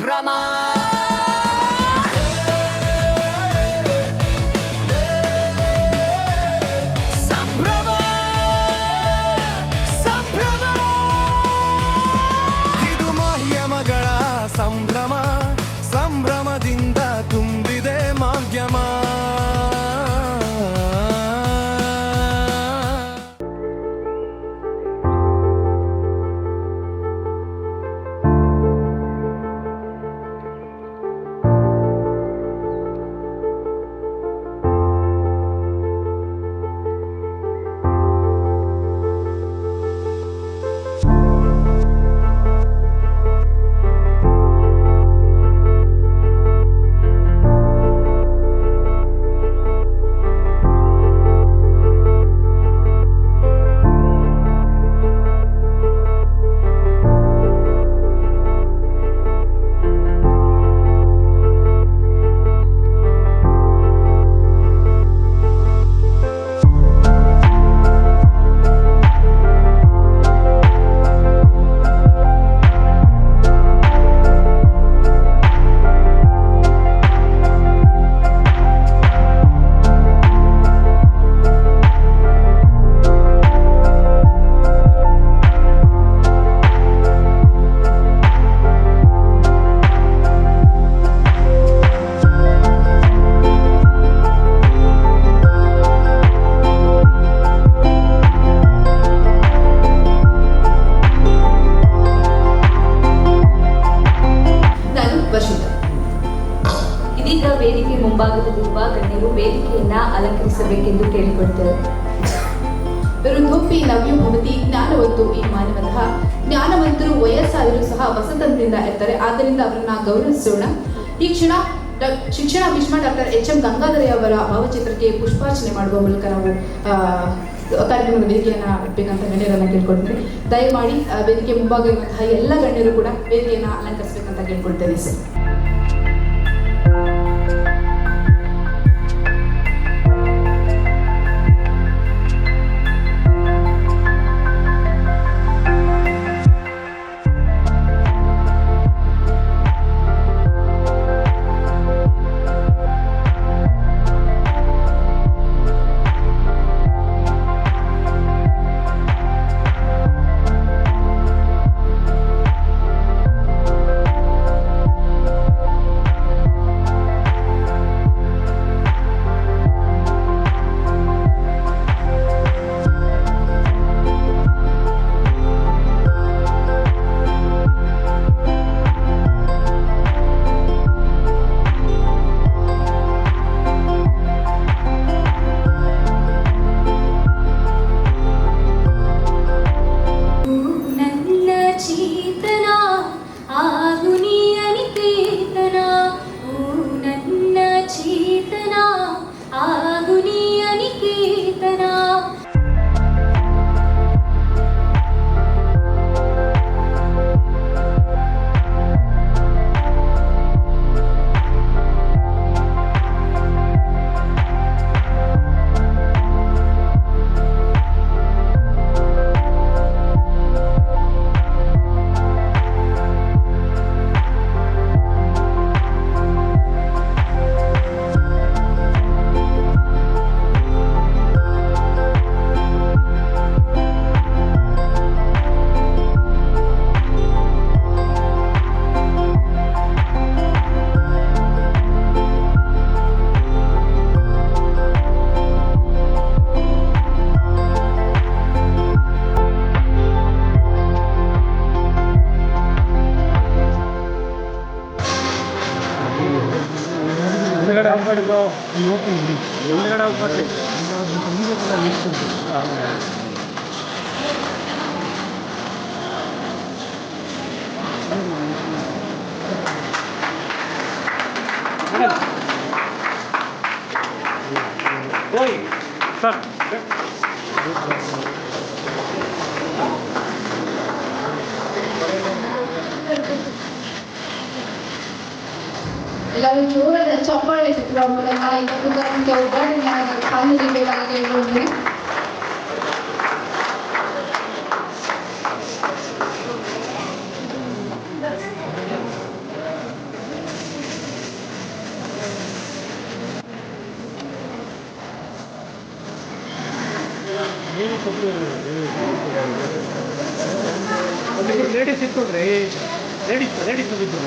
ಸಂಭ್ರಮ. ಸಂಭ್ರಮ ಸಂಭ್ರಮ ಇದು ಮಾಧ್ಯಮಗಳ ಸಂಭ್ರಮ, ಸಂಭ್ರಮದಿಂದ ತುಂಬಿದೆ ಮಾಧ್ಯಮ. ಇದೀಗ ವೇದಿಕೆ ಮುಂಭಾಗದಲ್ಲಿರುವ ಗಣ್ಯರು ವೇದಿಕೆಯನ್ನ ಅಲಂಕರಿಸಬೇಕೆಂದು ಕೇಳಿಕೊಳ್ತಾರೆ. ವಿರುದ್ಧೋಪಿ ನವ್ಯೋ ಭವತಿ ಜ್ಞಾನವಂತು ಈ ಮಾನವತಃ. ಜ್ಞಾನವಂತರು ವಯಸ್ಸಾದರೂ ಸಹ ಹೊಸತನದಿಂದ ಇರ್ತಾರೆ, ಆದ್ದರಿಂದ ಅವರನ್ನ ಗೌರವಿಸೋಣ. ಈ ಕ್ಷಣ ಶಿಕ್ಷಣ ಭೀಷ್ಮ ಡಾಕ್ಟರ್ ಎಚ್.ಎಂ. ಗಂಗಾಧರಯ್ಯ ಅವರ ಭಾವಚಿತ್ರಕ್ಕೆ ಪುಷ್ಪಾರ್ಚನೆ ಮಾಡುವ ಮೂಲಕ ನಾವು ಕಾರ್ಯಕ್ರಮದ ವೇದಿಕೆಯನ್ನ ಇಡಬೇಕಂತ ಗಣ್ಯರನ್ನ ಕೇಳ್ಕೊಳ್ತೀನಿ. ದಯಮಾಡಿ ವೇದಿಕೆ ಮುಂಭಾಗ ಇರುವಂತಹ ಎಲ್ಲ ಗಣ್ಯರು ಕೂಡ ವೇದಿಕೆಯನ್ನ ಅಲಂಕರಿಸಬೇಕಂತ ಕೇಳ್ಕೊಳ್ತೇನೆ ಸರ್. ಮುಂದಗಡೆ ಹೋಗ್ಬಾರ್ದು ಮುಂದಗಡೆ ಹೋಗ್ಬಾರ್ದು ಸರ್ ಎಲ್ಲರೂ ಜೋರಾದ ಚಪ್ಪಾಳೆ ತಟ್ಟುವ ಮೂಲಕ ಇದೊಂದು ಉದ್ಘಾಟನೆ ಕಾಲಿಡಬೇಕಾಗಿ ಕೇಳಿಕೊಂಡ್ರೆ ಲೇಡೀಸ್ ಇತ್ತು ಅಂದರೆ ಲೇಡೀಸ್ ಬಿದ್ದು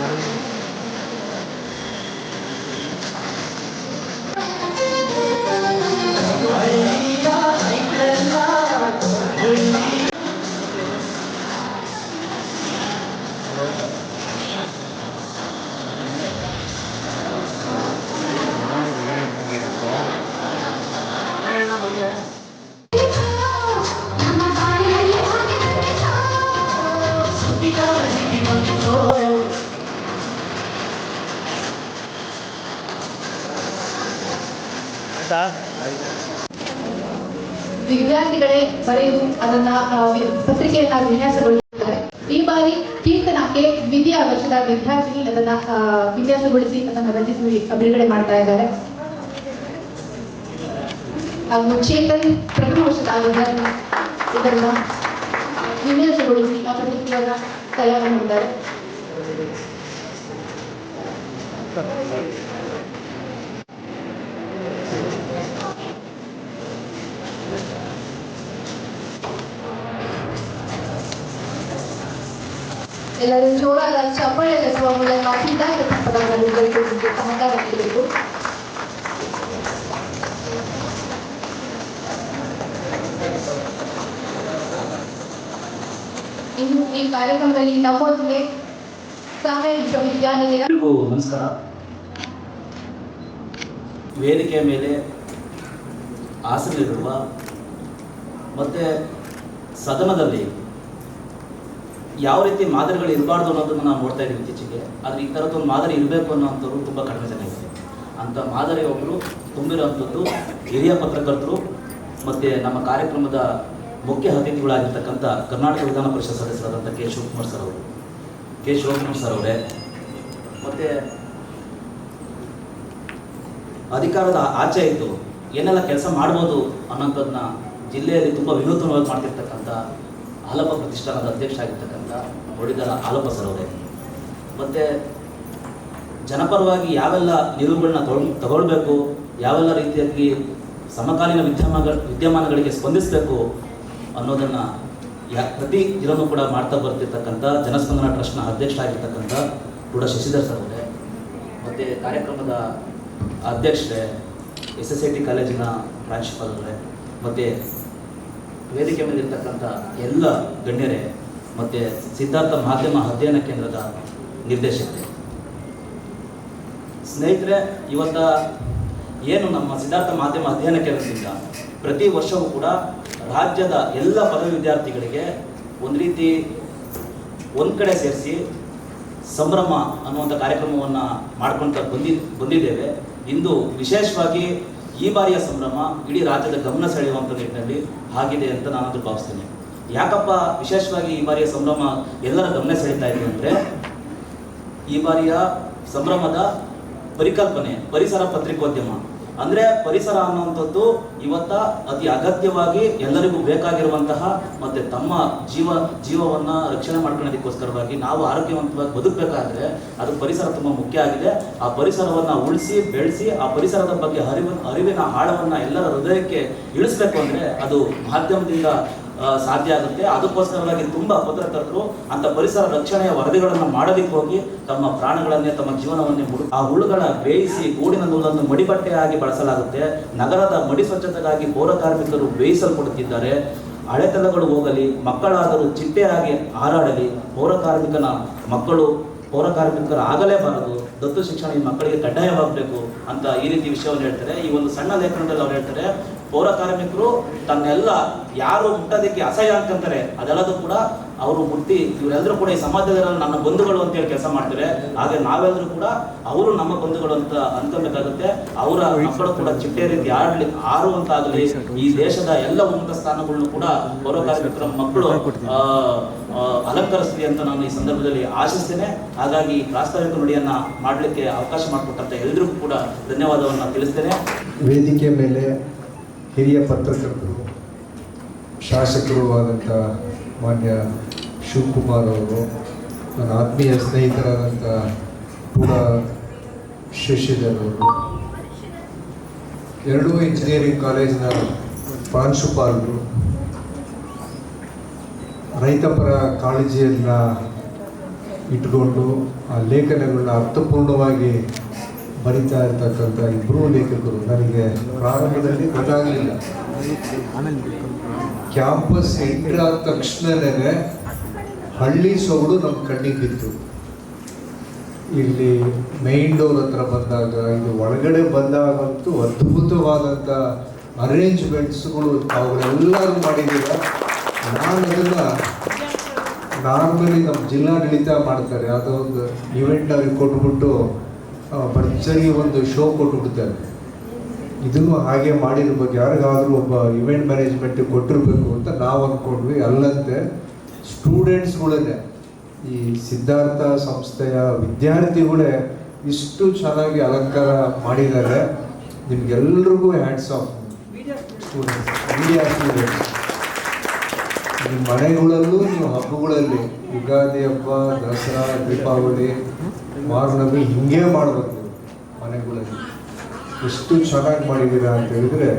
ಆಯ್ತಾ? ವಿದ್ಯಾರ್ಥಿಗಳೇ ಬರೆಯುವುದು ಅದನ್ನ ಪತ್ರಿಕೆಯನ್ನ ವಿನ್ಯಾಸಗೊಳಿಸಿದ್ದಾರೆ. ಈ ಬಾರಿ ಕೀರ್ತನಕ್ಕೆ ವಿದ್ಯಾ ವರ್ಷದ ವಿದ್ಯಾರ್ಥಿನಿ ಅದನ್ನ ವಿನ್ಯಾಸಗೊಳಿಸಿ ಅದನ್ನು ರಚಿಸಿ ಬಿಡುಗಡೆ ಮಾಡ್ತಾ ಇದ್ದಾರೆ. ಹಾಗೂ ಚೇತನ್ ಪ್ರಥಮ ವರ್ಷದ ವಿದ್ಯಾರ್ಥಿ ಇದನ್ನ ವಿನ್ಯಾಸಗೊಳಿಸಿ ಆ ಪತ್ರಿಕೆಯನ್ನ ತಯಾರು ಮಾಡಿದ್ದಾರೆ. ಎಲ್ಲರೂ ಜೋರಾದ ಚಪ್ಪಾಳೆ ತಟ್ಟುವ ಮೂಲಕ ವಿದ್ಯಾರ್ಥಿ ಪದಗಳನ್ನು ಗಳಿಸುವುದಕ್ಕೆ ಸಹಕಾರ ನೀಡಬೇಕು. ಇನ್ನು ಈ ಕಾರ್ಯಕ್ರಮದಲ್ಲಿ ನಮ್ಮೊಂದಿಗೆ ಸಾಮೆ ವಿಶ್ವವಿದ್ಯಾನಿಲಯ. ನಮಸ್ಕಾರ. ವೇದಿಕೆಯ ಮೇಲೆ ಆಸನವಿರುವ ಮತ್ತು ಸದನದಲ್ಲಿ ಯಾವ ರೀತಿ ಮಾದರಿಗಳು ಇರಬಾರ್ದು ಅನ್ನೋದನ್ನು ನಾವು ನೋಡ್ತಾ ಇದ್ದೀವಿ ಇತ್ತೀಚೆಗೆ. ಆದರೆ ಈ ಥರದ್ದೊಂದು ಮಾದರಿ ಇರಬೇಕು ಅನ್ನೋಂಥವ್ರು ತುಂಬ ಕಡಿಮೆ ಜನ ಇದೆ. ಅಂಥ ಮಾದರಿ ಒಬ್ಬರು ತುಂಬಿರುವಂಥದ್ದು ಹಿರಿಯ ಪತ್ರಕರ್ತರು ಮತ್ತು ನಮ್ಮ ಕಾರ್ಯಕ್ರಮದ ಮುಖ್ಯ ಅತಿಥಿಗಳಾಗಿರ್ತಕ್ಕಂಥ ಕರ್ನಾಟಕ ವಿಧಾನ ಪರಿಷತ್ ಸದಸ್ಯರಾದಂಥ ಕೆ ಶಿವಕುಮಾರ್ ಸರ್ ಅವರೇ ಮತ್ತು ಅಧಿಕಾರದ ಆಚೆ ಇದ್ದು ಏನೆಲ್ಲ ಕೆಲಸ ಮಾಡ್ಬೋದು ಅನ್ನೋಂಥದ್ದನ್ನ ಜಿಲ್ಲೆಯಲ್ಲಿ ತುಂಬ ವಿನೂತನವಾಗಿ ಮಾಡ್ತಿರ್ತಕ್ಕಂಥ ಹಾಲಪ್ಪ ಪ್ರತಿಷ್ಠಾನದ ಅಧ್ಯಕ್ಷ ಆಗಿರ್ತಕ್ಕಂಥ ಒಡಿಗರ ಹಾಲಪ್ಪ ಸರ್ ಅವರೇ ಮತ್ತು ಜನಪರವಾಗಿ ಯಾವೆಲ್ಲ ನಿಲುವುಗಳನ್ನ ತಗೊಳ್ಬೇಕು, ಯಾವೆಲ್ಲ ರೀತಿಯಾಗಿ ಸಮಕಾಲೀನ ವಿದ್ಯಮಾನಗಳಿಗೆ ಸ್ಪಂದಿಸಬೇಕು ಅನ್ನೋದನ್ನು ಪ್ರತಿ ದಿನವೂ ಕೂಡ ಮಾಡ್ತಾ ಬರ್ತಿರ್ತಕ್ಕಂಥ ಜನಸ್ಪಂದನ ಟ್ರಸ್ಟ್ನ ಅಧ್ಯಕ್ಷ ಆಗಿರ್ತಕ್ಕಂಥ ಕೂಡ ಶಶಿಧರ್ ಸರ್ ಅವರೇ ಮತ್ತು ಕಾರ್ಯಕ್ರಮದ ಅಧ್ಯಕ್ಷರೇ, SSIT ಕಾಲೇಜಿನ ಪ್ರಾಂಶುಪಾಲರೇ ಮತ್ತು ವೇದಿಕೆ ಮೇಲಿರ್ತಕ್ಕಂಥ ಎಲ್ಲ ಗಣ್ಯರೇ ಮತ್ತು ಸಿದ್ಧಾರ್ಥ ಮಾಧ್ಯಮ ಅಧ್ಯಯನ ಕೇಂದ್ರದ ನಿರ್ದೇಶಕರೇ, ಸ್ನೇಹಿತರೆ, ಇವತ್ತ ಏನು ನಮ್ಮ ಸಿದ್ಧಾರ್ಥ ಮಾಧ್ಯಮ ಅಧ್ಯಯನ ಕೇಂದ್ರದಿಂದ ಪ್ರತಿ ವರ್ಷವೂ ಕೂಡ ರಾಜ್ಯದ ಎಲ್ಲ ಪದವಿ ವಿದ್ಯಾರ್ಥಿಗಳಿಗೆ ಒಂದು ರೀತಿ ಒಂದು ಕಡೆ ಸೇರಿಸಿ ಸಂಭ್ರಮ ಅನ್ನುವಂಥ ಕಾರ್ಯಕ್ರಮವನ್ನು ಮಾಡ್ಕೊಳ್ತಾ ಬಂದಿದ್ದೇವೆ. ಇಂದು ವಿಶೇಷವಾಗಿ ಈ ಬಾರಿಯ ಸಂಭ್ರಮ ಇಡೀ ರಾಜ್ಯದ ಗಮನ ಸೆಳೆಯುವಂಥ ನಿಟ್ಟಿನಲ್ಲಿ ಆಗಿದೆ ಅಂತ ನಾನು ಭಾವಿಸ್ತೇನೆ. ಯಾಕಪ್ಪ ವಿಶೇಷವಾಗಿ ಈ ಬಾರಿಯ ಸಂಭ್ರಮ ಎಲ್ಲರ ಗಮನ ಸೆಳೀತಾ ಇದೆ ಅಂದರೆ, ಈ ಬಾರಿಯ ಸಂಭ್ರಮದ ಪರಿಕಲ್ಪನೆ ಪರಿಸರ ಪತ್ರಿಕೋದ್ಯಮ. ಅಂದರೆ ಪರಿಸರ ಅನ್ನುವಂಥದ್ದು ಇವತ್ತ ಅತಿ ಅಗತ್ಯವಾಗಿ ಎಲ್ಲರಿಗೂ ಬೇಕಾಗಿರುವಂತಹ ಮತ್ತು ತಮ್ಮ ಜೀವವನ್ನು ರಕ್ಷಣೆ ಮಾಡ್ಕೊಳ್ಳೋದಕ್ಕೋಸ್ಕರವಾಗಿ ನಾವು ಆರೋಗ್ಯವಂತವಾಗಿ ಬದುಕಬೇಕಾದ್ರೆ ಅದು ಪರಿಸರ ತುಂಬ ಮುಖ್ಯ ಆಗಿದೆ. ಆ ಪರಿಸರವನ್ನು ಉಳಿಸಿ ಬೆಳೆಸಿ ಆ ಪರಿಸರದ ಬಗ್ಗೆ ಅರಿವಿನ ಆಳವನ್ನು ಎಲ್ಲರ ಹೃದಯಕ್ಕೆ ಇಳಿಸ್ಬೇಕು ಅಂದರೆ ಅದು ಮಾಧ್ಯಮದಿಂದ ಸಾಧ್ಯ ಆಗುತ್ತೆ. ಅದಕ್ಕೋಸ್ಕರವಾಗಿ ತುಂಬ ಪತ್ರಕರ್ತರು ಅಂಥ ಪರಿಸರ ರಕ್ಷಣೆಯ ವರದಿಗಳನ್ನು ಮಾಡೋದಕ್ಕೆ ಹೋಗಿ ತಮ್ಮ ಪ್ರಾಣಗಳನ್ನೇ ತಮ್ಮ ಜೀವನವನ್ನೇ ಆ ಹುಳುಗಳ ಬೇಯಿಸಿ ಗೂಡಿನ ನೂಲನ್ನು ಮಡಿಬಟ್ಟೆಯಾಗಿ ಬಳಸಲಾಗುತ್ತೆ. ನಗರದ ಮಡಿ ಸ್ವಚ್ಛತೆಗಾಗಿ ಪೌರ ಕಾರ್ಮಿಕರು ಬೇಯಿಸಲ್ಪಡುತ್ತಿದ್ದಾರೆ. ಹಳೆತನಗಳು ಹೋಗಲಿ, ಮಕ್ಕಳಾದರೂ ಚಿಟ್ಟೆಯಾಗಿ ಹಾರಾಡಲಿ, ಪೌರ ಕಾರ್ಮಿಕರು ಆಗಲೇಬಾರದು, ದತ್ತು ಶಿಕ್ಷಣ ಈ ಮಕ್ಕಳಿಗೆ ಕಡ್ಡಾಯವಾಗಬೇಕು ಅಂತ ಈ ರೀತಿ ವಿಷಯವನ್ನು ಹೇಳ್ತಾರೆ. ಈ ಒಂದು ಸಣ್ಣ ಲೇಖನದಲ್ಲಿ ಅವ್ರು ಹೇಳ್ತಾರೆ, ಪೌರ ಕಾರ್ಮಿಕರು ತನ್ನೆಲ್ಲ ಯಾರು ಮುಟ್ಟೋದಕ್ಕೆ ಅಸಹ್ಯ ಅಂತಂತಾರೆ ಅದೆಲ್ಲದೂ ಕೂಡ ಅವರು ಮುಟ್ಟಿ ಇವರೆಲ್ಲರೂ ಕೂಡ ಈ ಸಮಾಜದಲ್ಲಿ ನನ್ನ ಬಂಧುಗಳು ಅಂತೇಳಿ ಕೆಲಸ ಮಾಡ್ತಾರೆ. ಹಾಗೆ ನಾವೆಲ್ಲರೂ ಕೂಡ ಅವರು ನಮ್ಮ ಬಂಧುಗಳು ಅಂತ ಅನ್ಕೊಬೇಕಾಗುತ್ತೆ. ಅವರ ಮಕ್ಕಳು ಕೂಡ ಚಿಟ್ಟೆ ರೀತಿ ಆರುವಂತಾಗಲಿ, ಈ ದೇಶದ ಎಲ್ಲ ಉನ್ನತ ಸ್ಥಾನಗಳನ್ನು ಕೂಡ ಪೌರ ಕಾರ್ಮಿಕರ ಮಕ್ಕಳು ಅಲಂಕರಿಸಲಿ ಅಂತ ನಾನು ಈ ಸಂದರ್ಭದಲ್ಲಿ ಆಶಿಸ್ತೇನೆ. ಹಾಗಾಗಿ ಪ್ರಾಸ್ತಾವಿಕ ನುಡಿಯನ್ನ ಮಾಡಲಿಕ್ಕೆ ಅವಕಾಶ ಮಾಡಿಕೊಟ್ಟಂತ ಎಲ್ಲರಿಗೂ ಕೂಡ ಧನ್ಯವಾದವನ್ನು ತಿಳಿಸ್ತೇನೆ. ವೇದಿಕೆ ಮೇಲೆ ಹಿರಿಯ ಪತ್ರಕರ್ತರು, ಶಾಸಕರು ಆದಂಥ ಮಾನ್ಯ ಶಿವಕುಮಾರ್ ಅವರು, ನನ್ನ ಆತ್ಮೀಯ ಸ್ನೇಹಿತರಾದಂಥ ಕೂಡ ಶಶಿಧರ್ ಅವರು, ಎರಡೂ ಇಂಜಿನಿಯರಿಂಗ್ ಕಾಲೇಜಿನ ಪ್ರಾಂಶುಪಾಲರು, ರೈತಪರ ಕಾಳಜಿಯನ್ನು ಇಟ್ಕೊಂಡು ಆ ಲೇಖನಗಳನ್ನ ಅರ್ಥಪೂರ್ಣವಾಗಿ ಬರಿತಾ ಇರ್ತಕ್ಕಂಥ ಇಬ್ಬರೂ ಲೇಖಕರು ನನಗೆ ಪ್ರಾರಂಭದಲ್ಲಿ ಗೊತ್ತಾಗಲಿಲ್ಲ. ಕ್ಯಾಂಪಸ್ ಎಂಟ್ರಿ ಆದ ತಕ್ಷಣವೇ ಹಳ್ಳಿ ಸೊಗಡು ನಮ್ಮ ಕಣ್ಣಿಗೆ ಬಿತ್ತು. ಇಲ್ಲಿ ಮೈನ್ ಡೋರ್ ಹತ್ರ ಬಂದಾಗ, ಇದು ಒಳಗಡೆ ಬಂದಾಗಂತೂ ಅದ್ಭುತವಾದಂಥ ಅರೇಂಜ್ಮೆಂಟ್ಸ್ಗಳು ಅವುಗಳೆಲ್ಲರೂ ಮಾಡಿದ್ದೀರ. ನಾನು ಅದನ್ನು ನಾರ್ಮಲಿ ನಮ್ಮ ಜಿಲ್ಲಾಡಳಿತ ಮಾಡ್ತಾರೆ, ಯಾವುದೋ ಒಂದು ಇವೆಂಟ್ ಅವ್ರಿಗೆ ಕೊಟ್ಬಿಟ್ಟು ಭರ್ಜರಿ ಒಂದು ಶೋ ಕೊಟ್ಬಿಡ್ತಾರೆ. ಇದನ್ನು ಹಾಗೆ ಮಾಡಿರ್ಬೇಕು, ಯಾರಿಗಾದರೂ ಒಬ್ಬ ಇವೆಂಟ್ ಮ್ಯಾನೇಜ್ಮೆಂಟಿಗೆ ಕೊಟ್ಟಿರಬೇಕು ಅಂತ ನಾವು ಅಂದ್ಕೊಂಡ್ವಿ. ಅಲ್ಲಂತೆ ಸ್ಟೂಡೆಂಟ್ಸ್ಗಳೇ, ಈ ಸಿದ್ಧಾರ್ಥ ಸಂಸ್ಥೆಯ ವಿದ್ಯಾರ್ಥಿಗಳೇ ಇಷ್ಟು ಚೆನ್ನಾಗಿ ಅಲಂಕಾರ ಮಾಡಿದ್ದಾರೆ. ನಿಮ್ಗೆಲ್ರಿಗೂ hands off. Students, media students, ನಿಮ್ಮ ಮನೆಗಳಲ್ಲೂ ನೀವು ಹಬ್ಬಗಳಲ್ಲಿ ಯುಗಾದಿ ಹಬ್ಬ, ದಸರಾ, ದೀಪಾವಳಿ, ಮಾರ್ನವಿ ಹಿಂಗೆ ಮಾಡಬೇಕು. ಮನೆಗಳಲ್ಲಿ ಎಷ್ಟು ಚೆನ್ನಾಗಿ ಮಾಡಿದ್ದೀರಾ ಅಂತ ಹೇಳಿದ್ರೆ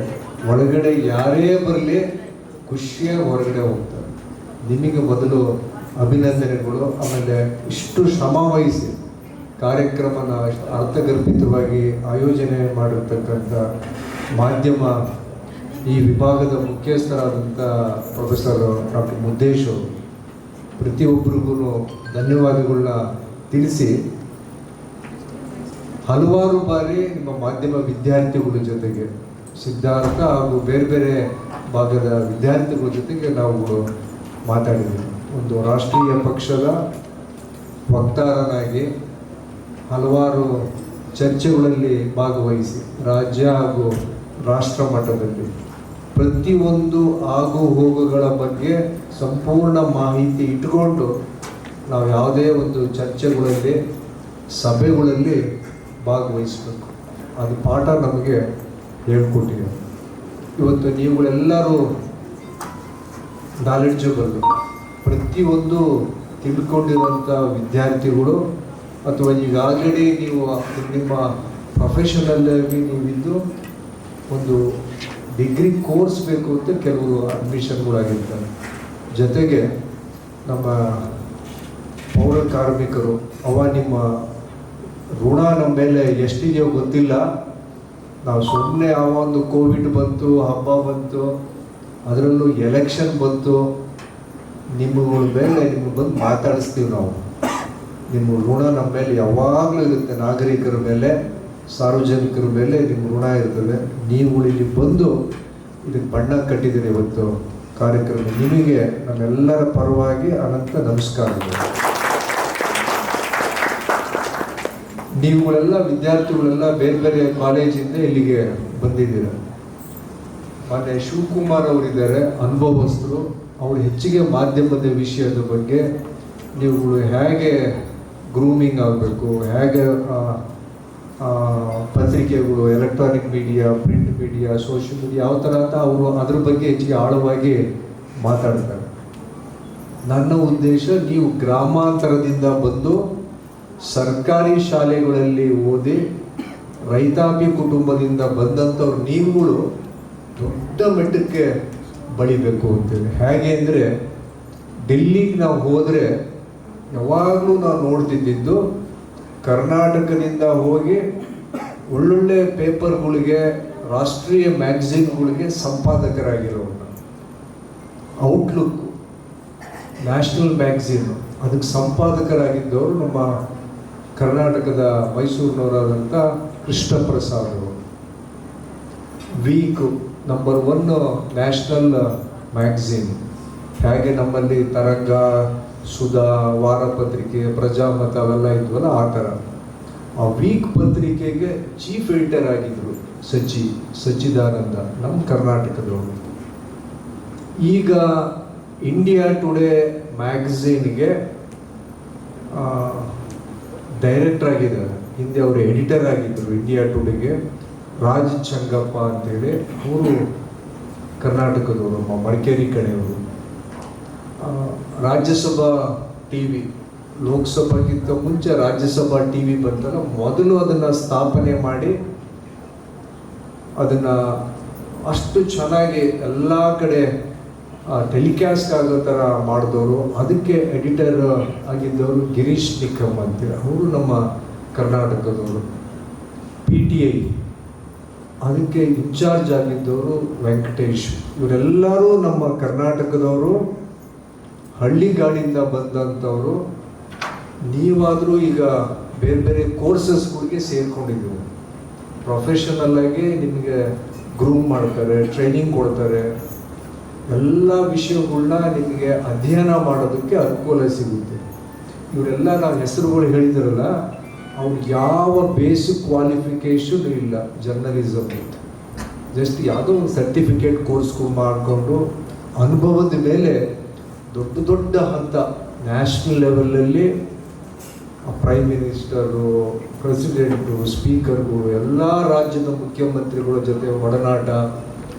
ಒಳಗಡೆ ಯಾರೇ ಬರಲಿ ಖುಷಿಯಾಗಿ ಹೊರಗಡೆ ಹೋಗ್ತಾರೆ. ನಿಮಗೆ ಮೊದಲು ಅಭಿನಂದನೆಗಳು. ಆಮೇಲೆ ಇಷ್ಟು ಶ್ರಮ ವಹಿಸಿ ಕಾರ್ಯಕ್ರಮನ ಅರ್ಥಗರ್ಭಿತವಾಗಿ ಆಯೋಜನೆ ಮಾಡಿರ್ತಕ್ಕಂಥ ಮಾಧ್ಯಮ ಈ ವಿಭಾಗದ ಮುಖ್ಯಸ್ಥರಾದಂಥ ಪ್ರೊಫೆಸರ್ ಡಾಕ್ಟರ್ ಮುದ್ದೇಶ್ ಅವರು ಪ್ರತಿಯೊಬ್ಬರಿಗೂ ಧನ್ಯವಾದಗಳನ್ನ ತಿಳಿಸಿ, ಹಲವಾರು ಬಾರಿ ನಿಮ್ಮ ಮಾಧ್ಯಮ ವಿದ್ಯಾರ್ಥಿಗಳ ಜೊತೆಗೆ, ಸಿದ್ಧಾರ್ಥ ಹಾಗೂ ಬೇರೆ ಬೇರೆ ಭಾಗದ ವಿದ್ಯಾರ್ಥಿಗಳ ಜೊತೆಗೆ ನಾವು ಮಾತಾಡಿದ್ದೀವಿ. ಒಂದು ರಾಷ್ಟ್ರೀಯ ಪಕ್ಷದ ವಕ್ತಾರನಾಗಿ ಹಲವಾರು ಚರ್ಚೆಗಳಲ್ಲಿ ಭಾಗವಹಿಸಿ ರಾಜ್ಯ ಹಾಗೂ ರಾಷ್ಟ್ರ ಮಟ್ಟದಲ್ಲಿ ಪ್ರತಿಯೊಂದು ಆಗು ಹೋಗುಗಳ ಬಗ್ಗೆ ಸಂಪೂರ್ಣ ಮಾಹಿತಿ ಇಟ್ಕೊಂಡು ನಾವು ಯಾವುದೇ ಒಂದು ಚರ್ಚೆಗಳಲ್ಲಿ, ಸಭೆಗಳಲ್ಲಿ ಭಾಗವಹಿಸಬೇಕು. ಅದು ಪಾಠ ನಮಗೆ ಹೇಳ್ಕೊಟ್ಟಿದೆ. ಇವತ್ತು ನೀವುಗಳೆಲ್ಲರೂ ನಾಲೆಡ್ಜಬಲ್, ಪ್ರತಿಯೊಂದು ತಿಳ್ಕೊಂಡಿರುವಂಥ ವಿದ್ಯಾರ್ಥಿಗಳು, ಅಥವಾ ಈಗಾಗಲೇ ನೀವು ನಿಮ್ಮ ಪ್ರೊಫೆಷನಲ್ಲಾಗಿ ನೀವಿದ್ದು ಒಂದು ಡಿಗ್ರಿ ಕೋರ್ಸ್ ಬೇಕು ಅಂತ ಕೆಲವರು ಅಡ್ಮಿಷನ್ಗಳಾಗಿರ್ತಾರೆ. ಜೊತೆಗೆ ನಮ್ಮ ಪೌರ ಕಾರ್ಮಿಕರು, ನಿಮ್ಮ ಋಣ ನಮ್ಮ ಮೇಲೆ ಎಷ್ಟಿದೆಯೋ ಗೊತ್ತಿಲ್ಲ. ನಾವು ಸುಮ್ಮನೆ ಒಂದು ಕೋವಿಡ್ ಬಂತು, ಹಬ್ಬ ಬಂತು, ಅದರಲ್ಲೂ ಎಲೆಕ್ಷನ್ ಬಂತು, ನಿಮ್ಮಗಳ ಮೇಲೆ ನಿಮಗೆ ಬಂದು ಮಾತಾಡಿಸ್ತೀವಿ ನಾವು. ನಿಮ್ಮ ಋಣ ನಮ್ಮ ಮೇಲೆ ಯಾವಾಗಲೂ ಇರುತ್ತೆ. ನಾಗರಿಕರ ಮೇಲೆ, ಸಾರ್ವಜನಿಕರ ಮೇಲೆ ನಿಮ್ಮ ಋಣ ಇರ್ತದೆ. ನೀವು ಇಲ್ಲಿ ಬಂದು ಇದಕ್ಕೆ ಬಣ್ಣ ಕಟ್ಟಿದ್ದೀರಿ ಇವತ್ತು ಕಾರ್ಯಕ್ರಮ. ನಿಮಗೆ ನಮ್ಮೆಲ್ಲರ ಪರವಾಗಿ ಅನಂತ ನಮಸ್ಕಾರಗಳು. ನೀವುಗಳೆಲ್ಲ ವಿದ್ಯಾರ್ಥಿಗಳೆಲ್ಲ ಬೇರೆ ಬೇರೆ ಕಾಲೇಜಿಂದ ಇಲ್ಲಿಗೆ ಬಂದಿದ್ದೀರ. ಮೊನ್ನೆ ಶಿವಕುಮಾರ್ ಅವರಿದ್ದಾರೆ, ಅನುಭವಸ್ಥರು. ಅವರು ಹೆಚ್ಚಿಗೆ ಮಾಧ್ಯಮದ ವಿಷಯದ ಬಗ್ಗೆ ನೀವುಗಳು ಹೇಗೆ ಗ್ರೂಮಿಂಗ್ ಆಗಬೇಕು, ಹೇಗೆ ಪತ್ರಿಕೆಗಳು, electronic media, print media, social media ಯಾವ ಥರ ಅಂತ ಅವರು ಅದ್ರ ಬಗ್ಗೆ ಹೆಚ್ಚಿಗೆ ಆಳವಾಗಿ ಮಾತಾಡ್ತಾರೆ. ನನ್ನ ಉದ್ದೇಶ, ನೀವು ಗ್ರಾಮಾಂತರದಿಂದ ಬಂದು ಸರ್ಕಾರಿ ಶಾಲೆಗಳಲ್ಲಿ ಓದಿ ರೈತಾಪಿ ಕುಟುಂಬದಿಂದ ಬಂದಂಥವ್ರು ನೀವುಗಳು ದೊಡ್ಡ ಮಟ್ಟಕ್ಕೆ ಬೆಳಿಬೇಕು ಅಂತೇಳಿ. ಹೇಗೆ ಅಂದರೆ ಡೆಲ್ಲಿಗೆ ನಾವು ಹೋದರೆ ಯಾವಾಗಲೂ ನಾವು ನೋಡ್ತಿದ್ದಿದ್ದು ಕರ್ನಾಟಕದಿಂದ ಹೋಗಿ ಒಳ್ಳೊಳ್ಳೆ ಪೇಪರ್ಗಳಿಗೆ, ರಾಷ್ಟ್ರೀಯ ಮ್ಯಾಗಝಿನ್ಗಳಿಗೆ ಸಂಪಾದಕರಾಗಿರೋರು. ಔಟ್ಲುಕ್ ನ್ಯಾಷನಲ್ ಮ್ಯಾಗಝೀನು, ಅದಕ್ಕೆ ಸಂಪಾದಕರಾಗಿದ್ದವರು ನಮ್ಮ ಕರ್ನಾಟಕದ ಮೈಸೂರಿನವರಾದಂಥ ಕೃಷ್ಣ ಪ್ರಸಾದ್ ಅವರು. Week number 1 national magazine. ಹೇಗೆ ನಮ್ಮಲ್ಲಿ ತರಂಗ, ಸುಧಾ, ವಾರಪತ್ರಿಕೆ, ಪ್ರಜಾಮತ ಅವೆಲ್ಲ ಇದ್ವಲ್ಲ, ಆ ಥರ. ಆ ವೀಕ್ ಪತ್ರಿಕೆಗೆ ಚೀಫ್ ಎಡಿಟರ್ ಆಗಿದ್ದರು ಸಚ್ಚಿದಾನಂದ, ನಮ್ಮ ಕರ್ನಾಟಕದವರು. ಈಗ ಇಂಡಿಯಾ ಟುಡೇ ಮ್ಯಾಗಝೀನ್ಗೆ ಡೈರೆಕ್ಟರ್ ಆಗಿದ್ದಾರೆ. ಹಿಂದೆ ಅವರು ಎಡಿಟರ್ ಆಗಿದ್ದರು ಇಂಡಿಯಾ ಟುಡೇಗೆ, ರಾಜ್ ಚಂಗಪ್ಪ ಅಂತೇಳಿ. ಅವರು ಕರ್ನಾಟಕದವರು, ನಮ್ಮ ಮಡಿಕೇರಿ ಕಡೆಯವರು. ರಾಜ್ಯಸಭಾ ಟಿ ವಿ, ಲೋಕಸಭೆಗಿಂತ ಮುಂಚೆ ರಾಜ್ಯಸಭಾ ಟಿ ವಿ ಬಂತಲ್ಲ, ಮೊದಲು ಅದನ್ನು ಸ್ಥಾಪನೆ ಮಾಡಿ ಅದನ್ನು ಅಷ್ಟು ಚೆನ್ನಾಗಿ ಎಲ್ಲ ಕಡೆ ಟೆಲಿಕಾಸ್ಟ್ ಆಗೋ ಥರ ಮಾಡಿದವರು, ಅದಕ್ಕೆ ಎಡಿಟರ್ ಆಗಿದ್ದವರು ಗಿರೀಶ್ ನಿಕ್ಕಮ್ ಅಂತೀರ, ಅವರು ನಮ್ಮ ಕರ್ನಾಟಕದವರು. PTI ಅದಕ್ಕೆ ಇನ್ಚಾರ್ಜ್ ಆಗಿದ್ದವರು ವೆಂಕಟೇಶ್. ಇವರೆಲ್ಲರೂ ನಮ್ಮ ಕರ್ನಾಟಕದವರು, ಹಳ್ಳಿಗಾಡಿಂದ ಬಂದಂಥವರು. ನೀವಾದರೂ ಈಗ ಬೇರೆ ಬೇರೆ ಕೋರ್ಸಸ್ಗಳಿಗೆ ಸೇರಿಕೊಂಡಿದ್ದೀವಿ. ಪ್ರೊಫೆಷನಲ್ ಆಗಿ ನಿಮಗೆ ಗ್ರೂಮ್ ಮಾಡ್ತಾರೆ, ಟ್ರೈನಿಂಗ್ ಕೊಡ್ತಾರೆ, ಎಲ್ಲ ವಿಷಯಗಳನ್ನ ನಿಮಗೆ ಅಧ್ಯಯನ ಮಾಡೋದಕ್ಕೆ ಅನುಕೂಲ ಸಿಗುತ್ತೆ. ಇವರೆಲ್ಲ ನಾವು ಹೆಸರುಗಳು ಹೇಳಿದ್ರಲ್ಲ, ಅವ್ರು ಯಾವ ಬೇಸಿಕ್ ಕ್ವಾಲಿಫಿಕೇಷನ್ ಇಲ್ಲ ಜರ್ನಲಿಸಮ್. ಜಸ್ಟ್ ಯಾವುದೋ ಒಂದು ಸರ್ಟಿಫಿಕೇಟ್ ಕೋರ್ಸ್ಗಳು ಮಾಡಿಕೊಂಡು ಅನುಭವದ ಮೇಲೆ ದೊಡ್ಡ ದೊಡ್ಡ ಹಂತ ನ್ಯಾಷನಲ್ ಲೆವೆಲಲ್ಲಿ ಪ್ರೈಮ್ ಮಿನಿಸ್ಟರು, ಪ್ರೆಸಿಡೆಂಟು, ಸ್ಪೀಕರ್ಗಳು, ಎಲ್ಲ ರಾಜ್ಯದ ಮುಖ್ಯಮಂತ್ರಿಗಳ ಜೊತೆ ಒಡನಾಟ.